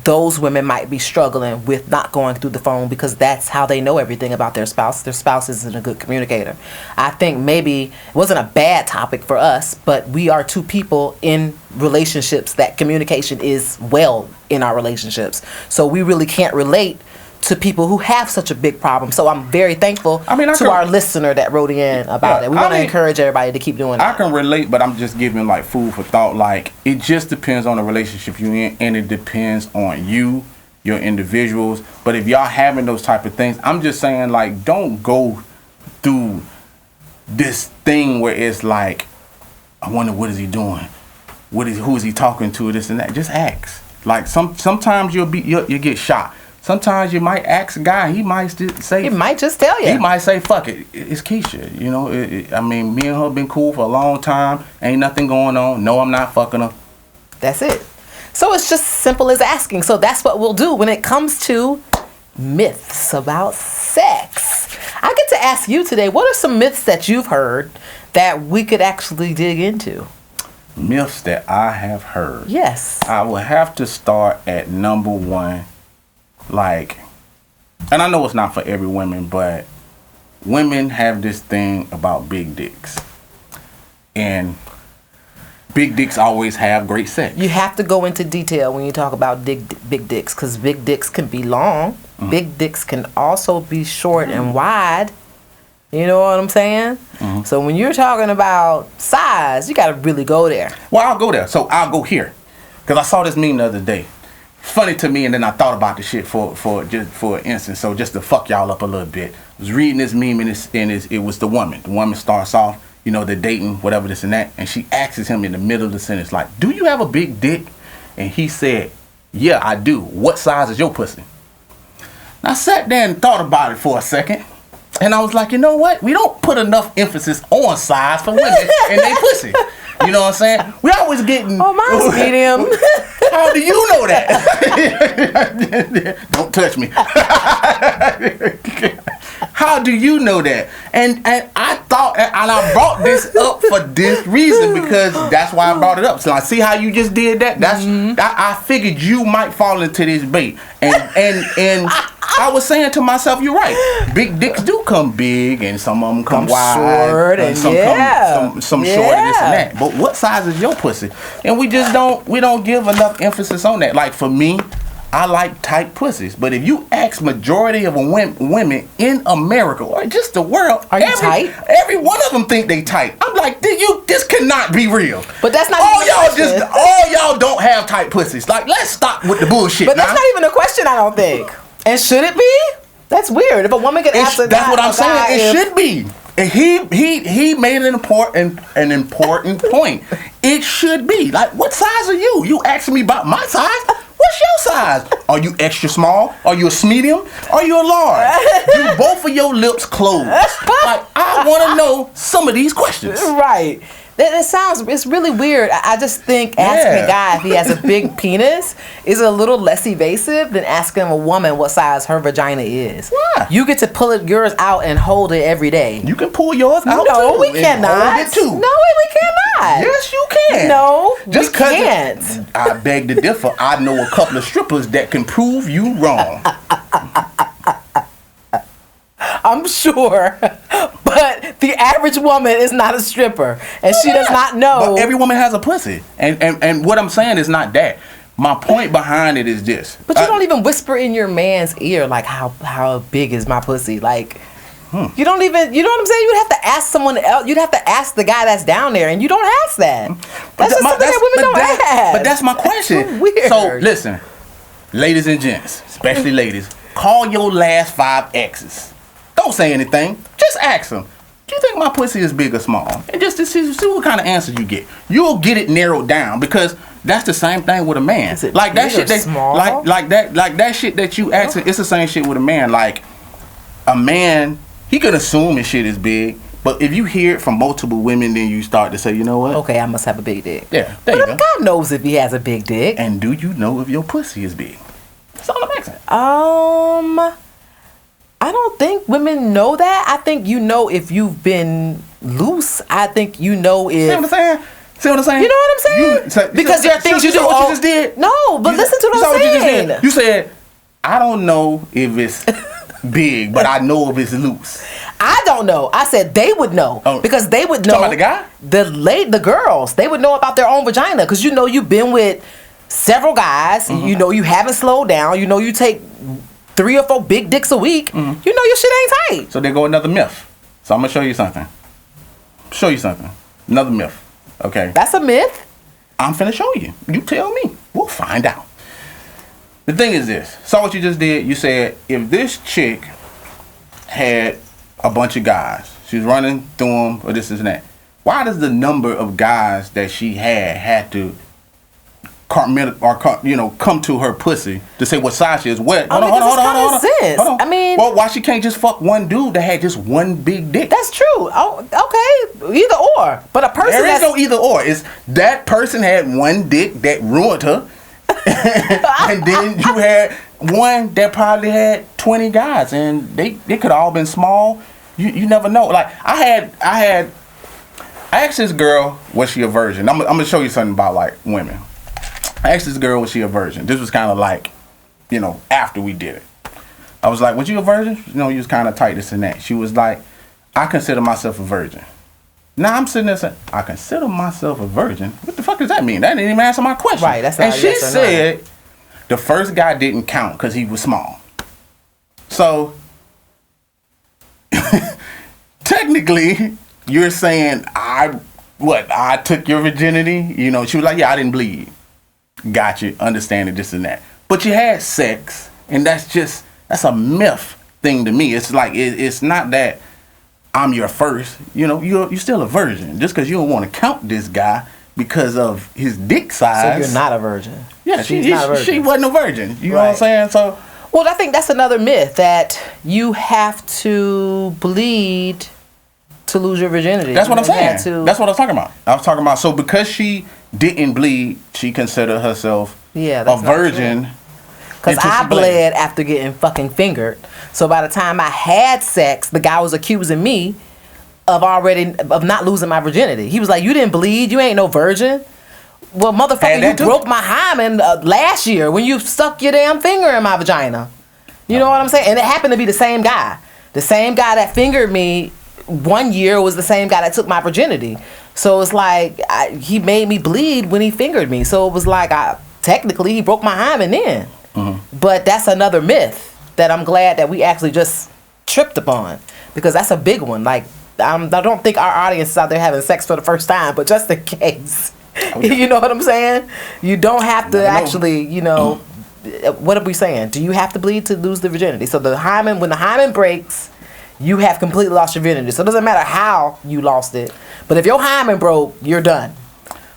those women might be struggling with not going through the phone because that's how they know everything about their spouse. Their spouse isn't a good communicator. I think maybe it wasn't a bad topic for us, but we are 2 people in relationships that communication is well in our relationships. So we really can't relate to people who have such a big problem. So I'm very thankful to our listener that wrote in about it. We want to encourage everybody to keep doing that. I can relate, but I'm just giving like food for thought. Like, it just depends on the relationship you're in, and it depends on you, your individuals. But if y'all having those type of things, I'm just saying, like, don't go through this thing where it's like, I wonder what is he doing? Who is he talking to? This and that. Just ask. Like sometimes you'll get shot. Sometimes you might ask a guy, he might say... He might just tell you. He might say, fuck it, it's Keisha. You know, I mean, me and her been cool for a long time. Ain't nothing going on. No, I'm not fucking her. That's it. So it's just simple as asking. So that's what we'll do when it comes to myths about sex. I get to ask you today, what are some myths that you've heard that we could actually dig into? Myths that I have heard. Yes. I will have to start at number 1. Like, and I know it's not for every woman, but women have this thing about big dicks. And big dicks always have great sex. You have to go into detail when you talk about big dicks, because big dicks can be long. Mm-hmm. Big dicks can also be short and wide. You know what I'm saying? Mm-hmm. So when you're talking about size, you got to really go there. Well, I'll go there. So I'll go here. Because I saw this meme the other day. Funny to me, and then I thought about the shit for an instance. So just to fuck y'all up a little bit, I was reading this meme, and it was the woman. The woman starts off, you know, they're dating, whatever this and that, and she asks him in the middle of the sentence, like, "Do you have a big dick?" And he said, "Yeah, I do. What size is your pussy?" And I sat there and thought about it for a second, and I was like, you know what? We don't put enough emphasis on size for women and they pussy. You know what I'm saying? We always getting... Oh, mine's medium. How do you know that? Don't touch me. How do you know that? And I thought, and I brought this up for this reason, because that's why I brought it up. So I see how you just did that. That's I figured you might fall into this bait, and I was saying to myself, you're right. Big dicks do come big, and some of them come wide, short, and some short, and this and that. But what size is your pussy? And we don't give enough emphasis on that. Like, for me, I like tight pussies. But if you ask majority of women in America or just the world, are you tight? Every one of them think they tight. I'm like, this cannot be real. But that's not all y'all don't have tight pussies. Like, let's stop with the bullshit. But that's not even a question, I don't think. And should it be? That's weird. If a woman can ask that's what I'm saying. It should be. And he made an important point. It should be. Like, what size are you? You asking me about my size? What's your size? Are you extra small? Are you a medium? Are you a large? Do both of your lips closed? Like, I want to know some of these questions. Right. It's really weird. I just think asking a guy if he has a big penis is a little less evasive than asking a woman what size her vagina is. Why? You get to pull yours out and hold it every day. You can pull yours out no, too. We cannot. Hold it too. No, we cannot. Yes, you can. No, just we can't. I beg to differ. I know a couple of strippers that can prove you wrong. I'm sure, but the average woman is not a stripper, and she does not know. But every woman has a pussy, and what I'm saying is not that. My point behind it is this. But you don't even whisper in your man's ear like, how big is my pussy? Like, you don't even, you know what I'm saying? You'd have to ask someone else. You'd have to ask the guy that's down there, and you don't ask that. That's just something that women don't ask. But that's my question. So weird. So listen, ladies and gents, especially ladies, call your last 5 exes. Don't say anything. Just ask them, do you think my pussy is big or small? And just to see what kind of answer you get. You'll get it narrowed down, because that's the same thing with a man. Is it like that big shit or small? Like that shit that you ask, it's the same shit with a man. Like, a man, he can assume his shit is big, but if you hear it from multiple women, then you start to say, you know what? Okay, I must have a big dick. Yeah, there you But go. God knows if he has a big dick. And do you know if your pussy is big? That's all I'm asking. I don't think women know that. I think you know if you've been loose. I think you know if. See what I'm saying? See what I'm saying? You know what I'm saying? Because there are things you do. What you just did? No, but listen to what I'm saying. You said, I don't know if it's big, but I know if it's loose. I don't know. I said they would know because they would know. Talking about the guy? The girls, they would know about their own vagina because you know you've been with several guys. Mm-hmm. You know you haven't slowed down. You know you take 3 or 4 big dicks a week. Mm-hmm. You know your shit ain't tight. So there go another myth. So I'm gonna show you something. Another myth. Okay. That's a myth. I'm finna show you. You tell me. We'll find out. The thing is this. Saw what you just did. You said if this chick had a bunch of guys, she was running through them or this and that. Why does the number of guys that she had to come to her pussy to say what size she is? What? Hold on. Sense. I mean, well, why she can't just fuck one dude that had just one big dick? That's true. Oh, okay. Either or. But a person There is no either or. It's that person had one dick that ruined her, and then you had one that probably had 20 guys, and they could all been small. You never know. Like I asked this girl, was she a virgin? I'm gonna show you something about like women. I asked this girl, was she a virgin? This was kind of like, after we did it. I was like, was you a virgin? You was kind of tight, this and that. She was like, I consider myself a virgin. Now I'm sitting there saying, I consider myself a virgin? What the fuck does that mean? That didn't even answer my question. Right, that's not and a she yes or no. said the first guy didn't count because he was small. So, technically, you're saying, I took your virginity? She was like, yeah, I didn't bleed. Got you, understand it, this and that. But you had sex, and that's a myth thing to me. It's like, it's not that I'm your first. You're still a virgin. Just because you don't want to count this guy because of his dick size. So you're not a virgin. Yeah, She's not a virgin. She wasn't a virgin. You know what I'm saying? So, well, I think that's another myth that you have to bleed to lose your virginity. that's what I'm You saying. had to- That's what I was talking about. So because she didn't bleed, she considered herself a that's not virgin. Because until I she bled after getting fucking fingered. So by the time I had sex, the guy was accusing me of not losing my virginity. He was like, "You didn't bleed. You ain't no virgin." Well, motherfucker, you broke my hymen last year when you stuck your damn finger in my vagina. You know what I'm saying? And it happened to be the same guy. The same guy that fingered me one year was the same guy that took my virginity. So it's like he made me bleed when he fingered me. So it was like technically he broke my hymen then. Mm-hmm. But that's another myth that I'm glad that we actually just tripped upon, because that's a big one. Like I don't think our audience is out there having sex for the first time, but just in case, you know what I'm saying? You don't have to actually, what are we saying? Do you have to bleed to lose the virginity? So when the hymen breaks, you have completely lost your virginity. So it doesn't matter how you lost it. But if your hymen broke, you're done.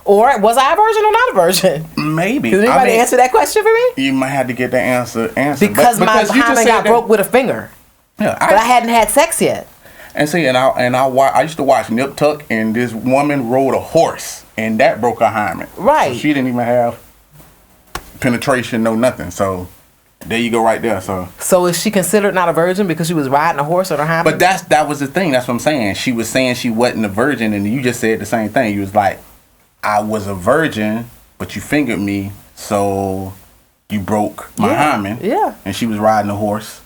Or was I a virgin or not a virgin? Maybe. Can anybody answer that question for me? You might have to get that answer. Because my hymen got broke with a finger. Yeah, but I hadn't had sex yet. And see, I used to watch Nip Tuck, and this woman rode a horse, and that broke her hymen. Right. So she didn't even have penetration, no nothing. So there you go, right there. So is she considered not a virgin because she was riding a horse on her hymen? But that was the thing. That's what I'm saying. She was saying she wasn't a virgin, and you just said the same thing. You was like, I was a virgin, but you fingered me, so you broke my hymen. Yeah. And she was riding a horse.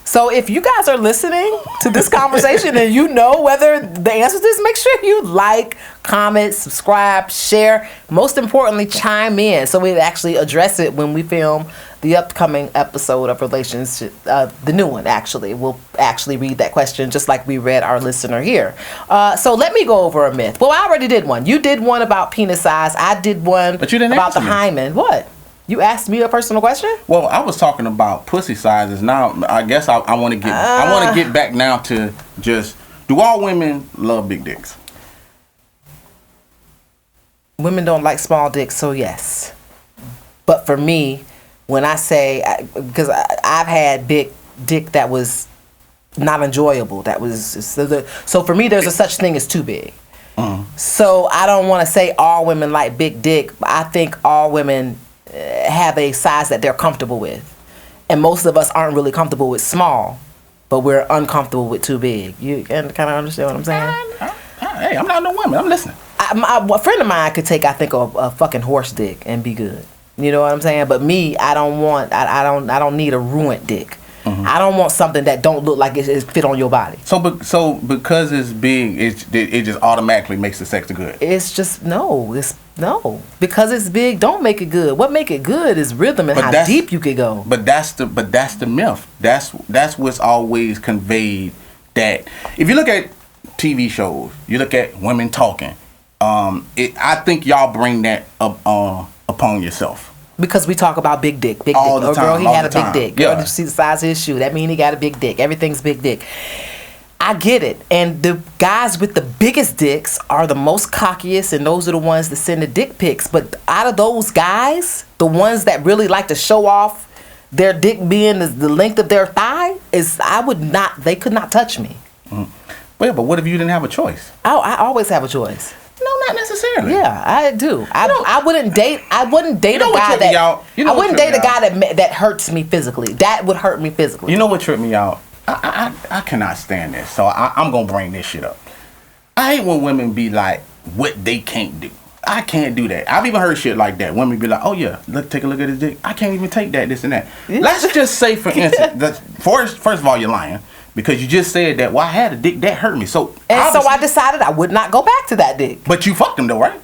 So if you guys are listening to this conversation and you know whether the answer to this, make sure you like, comment, subscribe, share. Most importantly, chime in so we actually address it when we film the upcoming episode of Relationship, the new one actually. We'll actually read that question just like we read our listener here. So let me go over a myth. Well, I already did one. You did one about penis size. I did one but you didn't about the me. hymen. What? You asked me a personal question? Well, I was talking about pussy sizes. Now, I guess I want to get back now to just, do all women love big dicks? Women don't like small dicks, so yes. But for me, when I say, because I've had big dick that was not enjoyable. That was so for me. There's a such thing as too big. So I don't want to say all women like big dick, but I think all women have a size that they're comfortable with, and most of us aren't really comfortable with small, but we're uncomfortable with too big. You kind of understand what I'm saying? Hey, I'm not no woman. I'm listening. A friend of mine could take, I think, a fucking horse dick and be good. You know what I'm saying? But me, I don't need a ruined dick. I don't want something that don't look like it fit on your body. So because it's big, it just automatically makes the sex good. It's just no. Because it's big, don't make it good. What make it good is rhythm and how deep you could go. But that's the myth. That's what's always conveyed. That if you look at TV shows, you look at women talking. I think y'all bring that up upon yourself. Because we talk about big dick. All the time. Girl, he had a big dick. Girl, Yeah. did you see the size of his shoe? That mean he got a big dick. Everything's big dick. I get it. And the guys with the biggest dicks are the most cockiest, and those are the ones that send the dick pics. But out of those guys, the ones that really like to show off their dick being the length of their thigh, they could not touch me. Well, but what if you didn't have a choice? I always have a choice. No, not necessarily. Yeah, I do. I wouldn't date a guy that hurts me physically. That would hurt me physically. You know what tripped me out? I cannot stand this. So I'm gonna bring this shit up. I hate when women be like what they can't do. I can't do that. I've even heard shit like that. Women be like, "Oh yeah, take a look at his dick. I can't even take that, this and that." Let's just say, for instance, first of all, you're lying. Because you just said that, well, I had a dick that hurt me. So I decided I would not go back to that dick. But you fucked him though, right?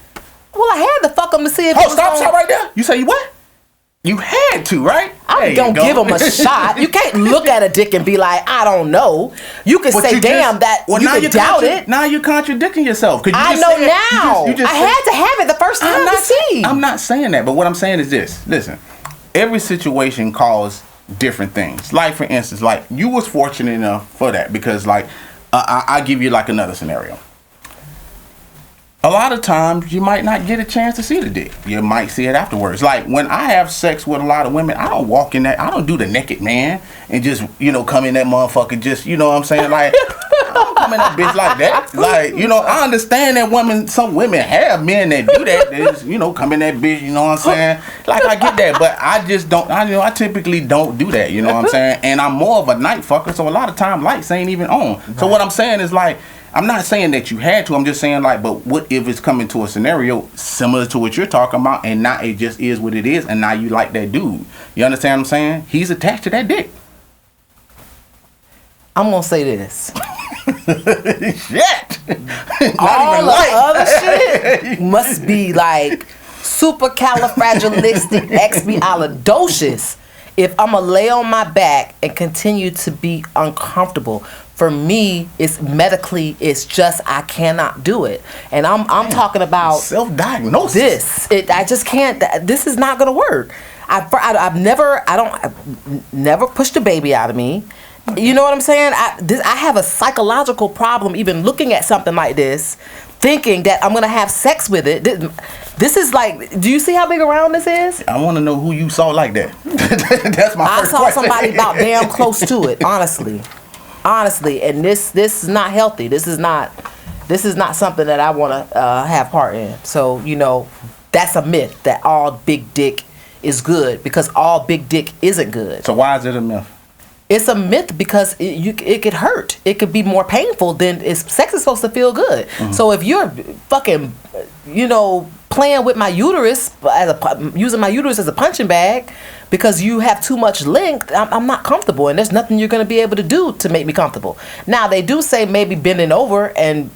Well, I had to fuck him to see if stop right there. You say you what? You had to, right? I'm gonna give him a shot. You can't look at a dick and be like, I don't know. You could say, damn, you could doubt it. Now you're contradicting yourself. I know now. I had to have it the first time to see. I'm not saying that, but what I'm saying is this. Listen, every situation calls different things. Like, for instance, like you was fortunate enough for that because like I give you like another scenario. A lot of times you might not get a chance to see the dick. You might see it afterwards. Like when I have sex with a lot of women, I don't walk in that. I don't do the naked man and just come in that motherfucker. Just what I'm saying, like I don't come in that bitch like that. Like I understand that some women have men that do that. They just, come in that bitch. You know what I'm saying? Like I get that, but I just don't. I typically don't do that. You know what I'm saying? And I'm more of a night fucker, so a lot of time lights ain't even on. Right. So what I'm saying is like. I'm not saying that you had to. I'm just saying like, but what if it's coming to a scenario similar to what you're talking about, and now it just is what it is, and now you like that dude. You understand what I'm saying? He's attached to that dick. I'm gonna say this. Shit. All the other shit must be like supercalifragilisticexpialidocious if I'm gonna lay on my back and continue to be uncomfortable. For me, it's just I cannot do it, and I'm talking about self-diagnosis. I just can't. This is not gonna work. I've never pushed a baby out of me. You know what I'm saying? I have a psychological problem even looking at something like this, thinking that I'm gonna have sex with it. This is like, do you see how big around this is? I want to know who you saw like that. That's my first question. I saw somebody about damn close to it, honestly, and this is not healthy. This is not something that I want to have part in. So that's a myth that all big dick is good, because all big dick isn't good. So why is it a myth? It's a myth because it could hurt. It could be more painful than sex is supposed to feel good. Mm-hmm. So if you're fucking, playing with my uterus using my uterus as a punching bag because you have too much length, I'm not comfortable, and there's nothing you're going to be able to do to make me comfortable. Now they do say maybe bending over and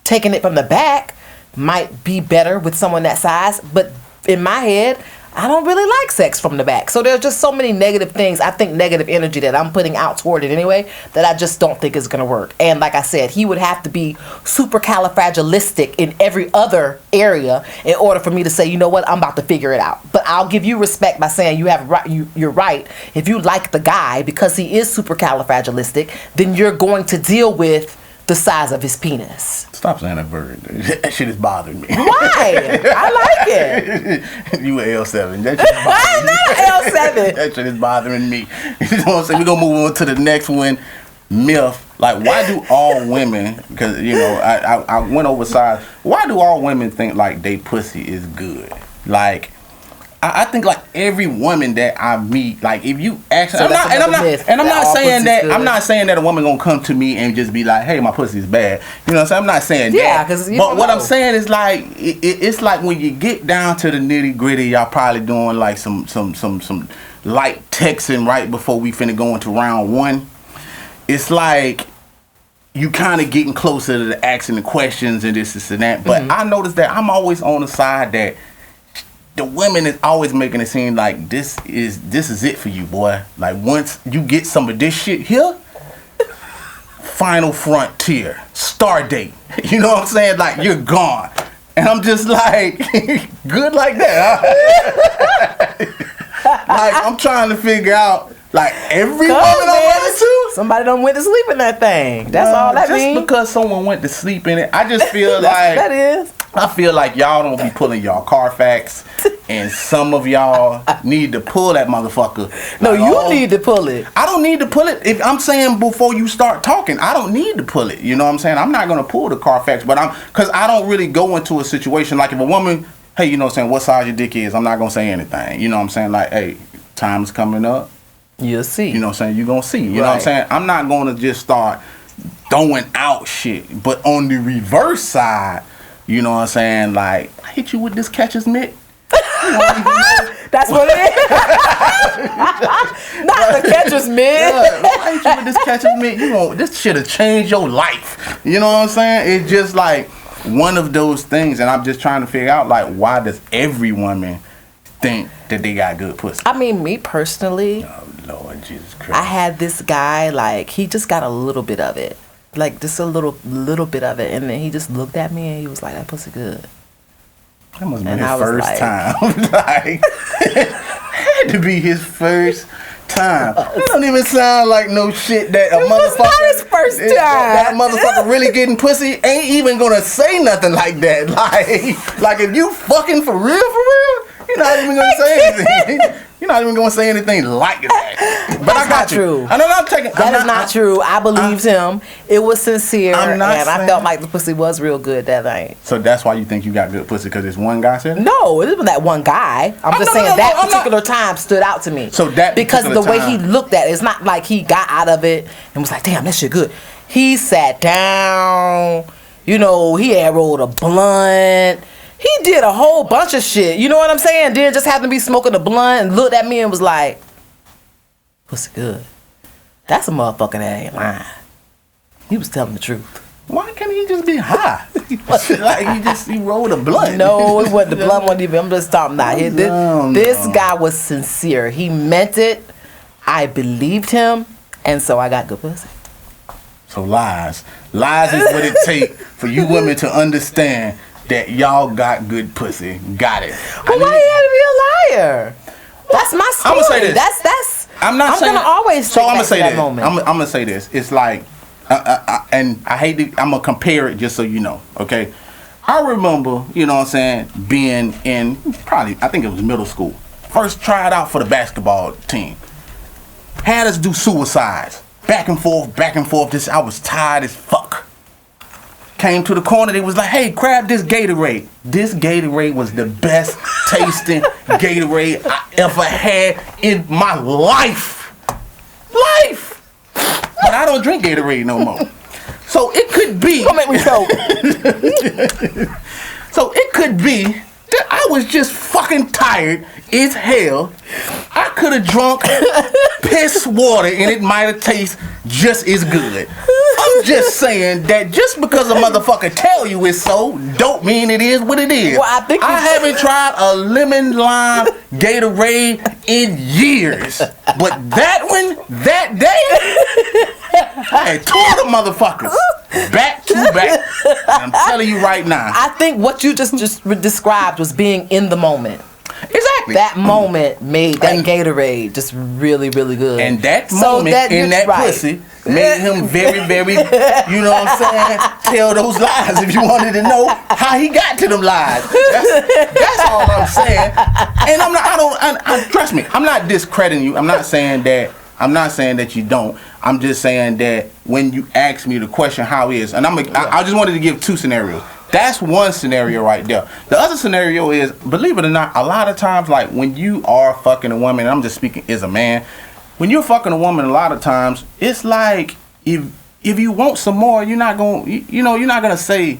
taking it from the back might be better with someone that size, but in my head, I don't really like sex from the back. So there's just so many negative things, I think negative energy that I'm putting out toward it anyway, that I just don't think is going to work. And like I said, he would have to be supercalifragilistic in every other area in order for me to say, you know what, I'm about to figure it out. But I'll give you respect by saying you're right. If you like the guy because he is supercalifragilistic, then you're going to deal with the size of his penis. Stop saying that word. That shit is bothering me. Why? I like it. You an L7. That shit is bothering I'm not L7. That shit is bothering me. You know what I'm saying? We're going to move on to the next one. myth. Like, why do all women? Because I went oversized. Why do all women think like they pussy is good? Like, I think like every woman that I meet, like if you ask, I'm not saying that a woman gonna come to me and just be like, hey, my pussy is bad. You know what I'm saying? I'm not saying that. But what I'm saying is like it's like when you get down to the nitty gritty, y'all probably doing like some light texting right before we finna go into round one. It's like you kind of getting closer to the asking the questions and this and that. But I noticed that I'm always on the side that the women is always making it seem like this is it for you, boy. Like once you get some of this shit here, final frontier, star date. You know what I'm saying? Like you're gone. And I'm just like, good like that. Like I'm trying to figure out like every woman I run into. Somebody done went to sleep in that thing. That's all that means. Just because someone went to sleep in it, I just feel that is. I feel like y'all don't be pulling y'all Carfax, and some of y'all need to pull that motherfucker. No, you need to pull it. I don't need to pull it. If I'm saying before you start talking, I don't need to pull it. You know what I'm saying? I'm not gonna pull the Carfax, but because I don't really go into a situation like if a woman, hey, you know what I'm saying, what size your dick is, I'm not gonna say anything. You know what I'm saying? Like, hey, time's coming up. You'll see. You know what I'm saying? You're gonna see. You know what I'm saying? I'm not gonna just start throwing out shit. But on the reverse side, you know what I'm saying? Like, I hit you with this catcher's mitt. That's what it is. Not the catcher's mitt. I hit you with this catcher's mitt. This should have changed your life. You know what I'm saying? It's just like one of those things, and I'm just trying to figure out like why does every woman think that they got good pussy? I mean, me personally. Oh Lord Jesus Christ! I had this guy like he just got a little bit of it. Like just a little bit of it, and then he just looked at me and he was like, "That pussy good." That must have been his first time. Like, had to be his first time. It don't even sound like no shit that a motherfucker. Not his first time. That motherfucker really getting pussy ain't even gonna say nothing like that. Like if you fucking for real, you're not even gonna say anything. You're not even gonna say anything like that. But That's I got not true. I know I'm taking. That is not true. I believed him. It was sincere, and I felt like the pussy was real good that night. So that's why you think you got good pussy because this one guy said? No, it wasn't that one guy. I'm just saying that particular time stood out to me. So that because the way he looked at it, it's not like he got out of it and was like, "Damn, that shit good." He sat down. You know, he had rolled a blunt. He did a whole bunch of shit. You know what I'm saying? Then just happened to be smoking a blunt and looked at me and was like, "Pussy good." That's a motherfucker that ain't lying. He was telling the truth. Why can't he just be high? Like he rolled a blunt. No, it wasn't the blunt one even. I'm just talking about it. This guy was sincere. He meant it. I believed him, and so I got good pussy. So lies is what it takes for you women to understand that y'all got good pussy. Got it. But why you had to be a liar? That's my story. I'm gonna say this. That's. I'm gonna always. So I'm gonna say that this. moment. I'm gonna say this. It's like, and I hate to. I'm gonna compare it just so you know. Okay. I remember, you know what I'm saying, being in probably I think it was middle school. First tried out for the basketball team. Had us do suicides. Back and forth. I was tired as fuck. Came to the corner, they was like, "Hey, grab this Gatorade." This Gatorade was the best tasting Gatorade I ever had in my life. But I don't drink Gatorade no more. So it could be. Don't make me choke. So it could be that I was just fucking tired as hell. I could have drunk piss water and it might have tasted just as good. I'm just saying that just because a motherfucker tell you it's so, don't mean it is what it is. Well, I haven't tried a lemon lime Gatorade in years. But that one, that day, I had two other motherfuckers back to back. I'm telling you right now. I think what you just described was being in the moment. Exactly. That moment made that Gatorade just really, really good. And that moment in that pussy made him very, very, you know what I'm saying, tell those lies if you wanted to know how he got to them lies. That's all I'm saying. And trust me, I'm not discrediting you. I'm not saying that I'm not saying that you don't. I'm just saying that when you ask me the question, how is, and I just wanted to give two scenarios. That's one scenario right there. The other scenario is, believe it or not, a lot of times, like when you are fucking a woman, and I'm just speaking as a man, when you're fucking a woman, a lot of times it's like if you want some more, you're not gonna, you're not gonna say.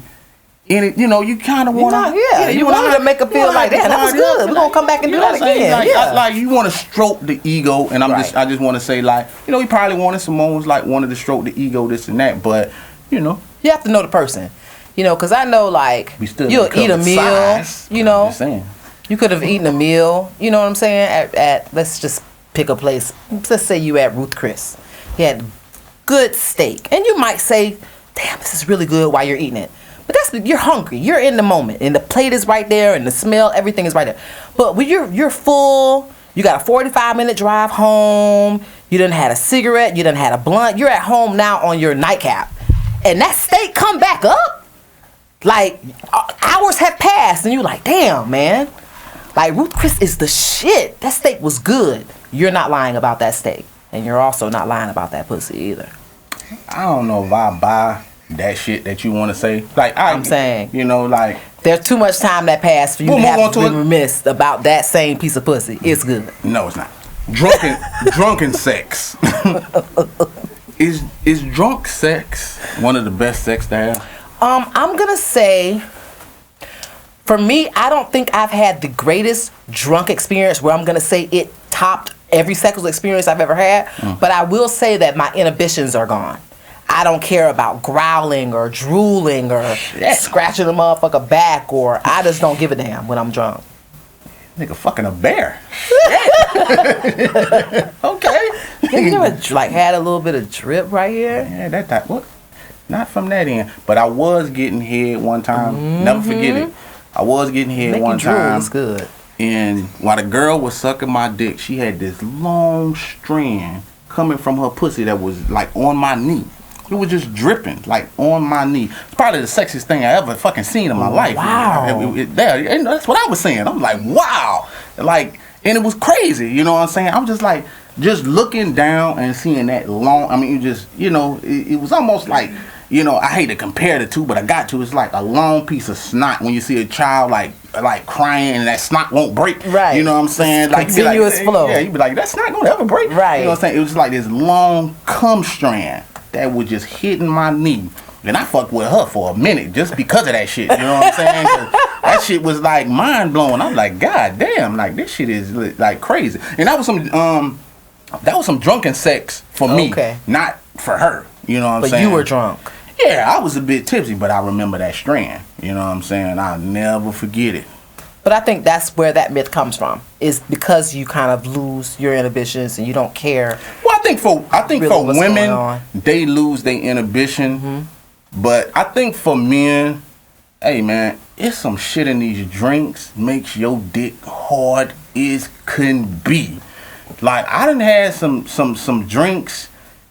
You kind of want to, you want to make her feel like that. That was good. We're gonna come back and do that again. Like you want to stroke the ego, and I just want to say, like, he probably wanted some moments, like wanted to stroke the ego, this and that, but you have to know the person, because I know, like, you'll eat a meal, size. Just saying. You could have eaten a meal, you know what I'm saying? At let's just pick a place. Let's say you at Ruth Chris. You had good steak, and you might say, "Damn, this is really good," while you're eating it. But you're hungry. You're in the moment, and the plate is right there, and the smell, everything is right there. But when you're full, you got a 45-minute drive home. You done had a cigarette. You done had a blunt. You're at home now on your nightcap, and that steak come back up. Like hours have passed, and you're like, damn, man. Like Ruth Chris is the shit. That steak was good. You're not lying about that steak, and you're also not lying about that pussy either. I don't know if I buy that shit that you want to say. Like I'm saying, like there's too much time that passed for you to have to be remiss about that same piece of pussy. It's good. No, it's not. Drunken sex. Is drunk sex one of the best sex to have? I'm gonna say, for me, I don't think I've had the greatest drunk experience where I'm gonna say it topped every sexual experience I've ever had. But I will say that my inhibitions are gone. I don't care about growling or drooling or scratching a motherfucker back, or I just don't give a damn when I'm drunk. Nigga fucking a bear. Okay. You never had a little bit of drip right here? Yeah, that type. What? Not from that end. But I was getting head one time. Never forget it. I was getting head one time. Is good. And while the girl was sucking my dick, she had this long strand coming from her pussy that was like on my knee. It was just dripping, like on my knee. It's probably the sexiest thing I ever fucking seen in my life. Wow. That's what I was saying. I'm like, wow. Like, and it was crazy. You know what I'm saying? I'm just like, just looking down and seeing that long. I mean, it was almost like, I hate to compare the two, but I got to. It's like a long piece of snot when you see a child like crying and that snot won't break. Right. You know what I'm saying? Like continuous flow. Yeah, you'd be like, that's not gonna ever break. Right. You know what I'm saying? It was like this long cum strand that was just hitting my knee. And I fucked with her for a minute just because of that shit. You know what I'm saying? 'Cause that shit was like mind blowing. I'm like, God damn, like this shit is like crazy. And that was some drunken sex for me, not for her. You know what I'm saying? But you were drunk. Yeah, I was a bit tipsy, but I remember that strand. You know what I'm saying? I'll never forget it. But I think that's where that myth comes from, is because you kind of lose your inhibitions and you don't care. Well, I think for women, they lose their inhibition. But I think for men, hey man, it's some shit in these drinks makes your dick hard as can be. Like I done had some drinks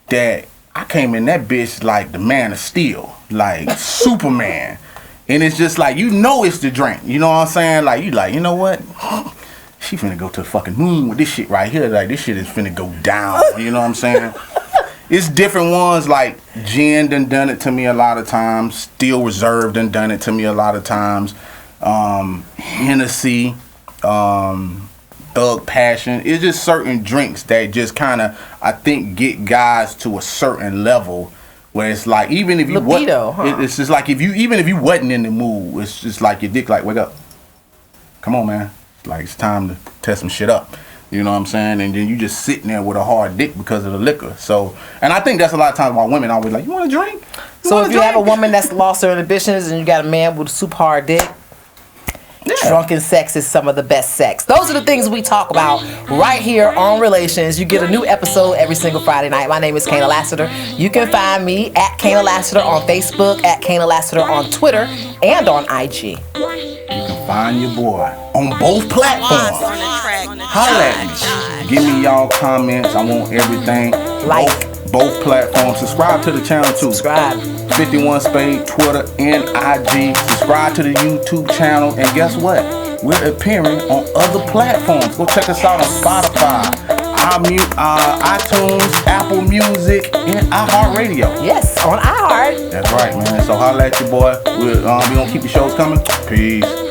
that I came in that bitch like the Man of Steel, like Superman. And it's just like, it's the drink. You know what I'm saying? Like, you know what? She finna go to the fucking moon with this shit right here. Like, this shit is finna go down. You know what I'm saying? It's different ones, like Jen done it to me a lot of times. Steel Reserve done it to me a lot of times. Hennessy, Thug Passion. It's just certain drinks that just kind of, I think, get guys to a certain level. Where it's like, even if you it's just like even if you wasn't in the mood, it's just like your dick like, wake up, come on man, like it's time to test some shit up, you know what I'm saying? And then you just sitting there with a hard dick because of the liquor. So, and I think that's a lot of times why women always like, you want to drink? So if you have a woman that's lost her inhibitions and you got a man with a super hard dick, drunken sex is some of the best sex. Those are the things we talk about right here on Relations. You get a new episode every single Friday night. My name is Kayna Lassiter. You can find me at Kayna Lassiter on Facebook, at Kayna Lassiter on Twitter, and on IG. You can find your boy on both platforms. Holla at me. Give me y'all comments. I want everything. Both platforms. Subscribe to the channel too. Subscribe. 51 Spade, Twitter, and IG. Subscribe to the YouTube channel. And guess what? We're appearing on other platforms. Go check us out on Spotify, iTunes, Apple Music, and iHeartRadio. Yes, on iHeart. That's right, man. So holla at your boy. We gonna keep the shows coming. Peace.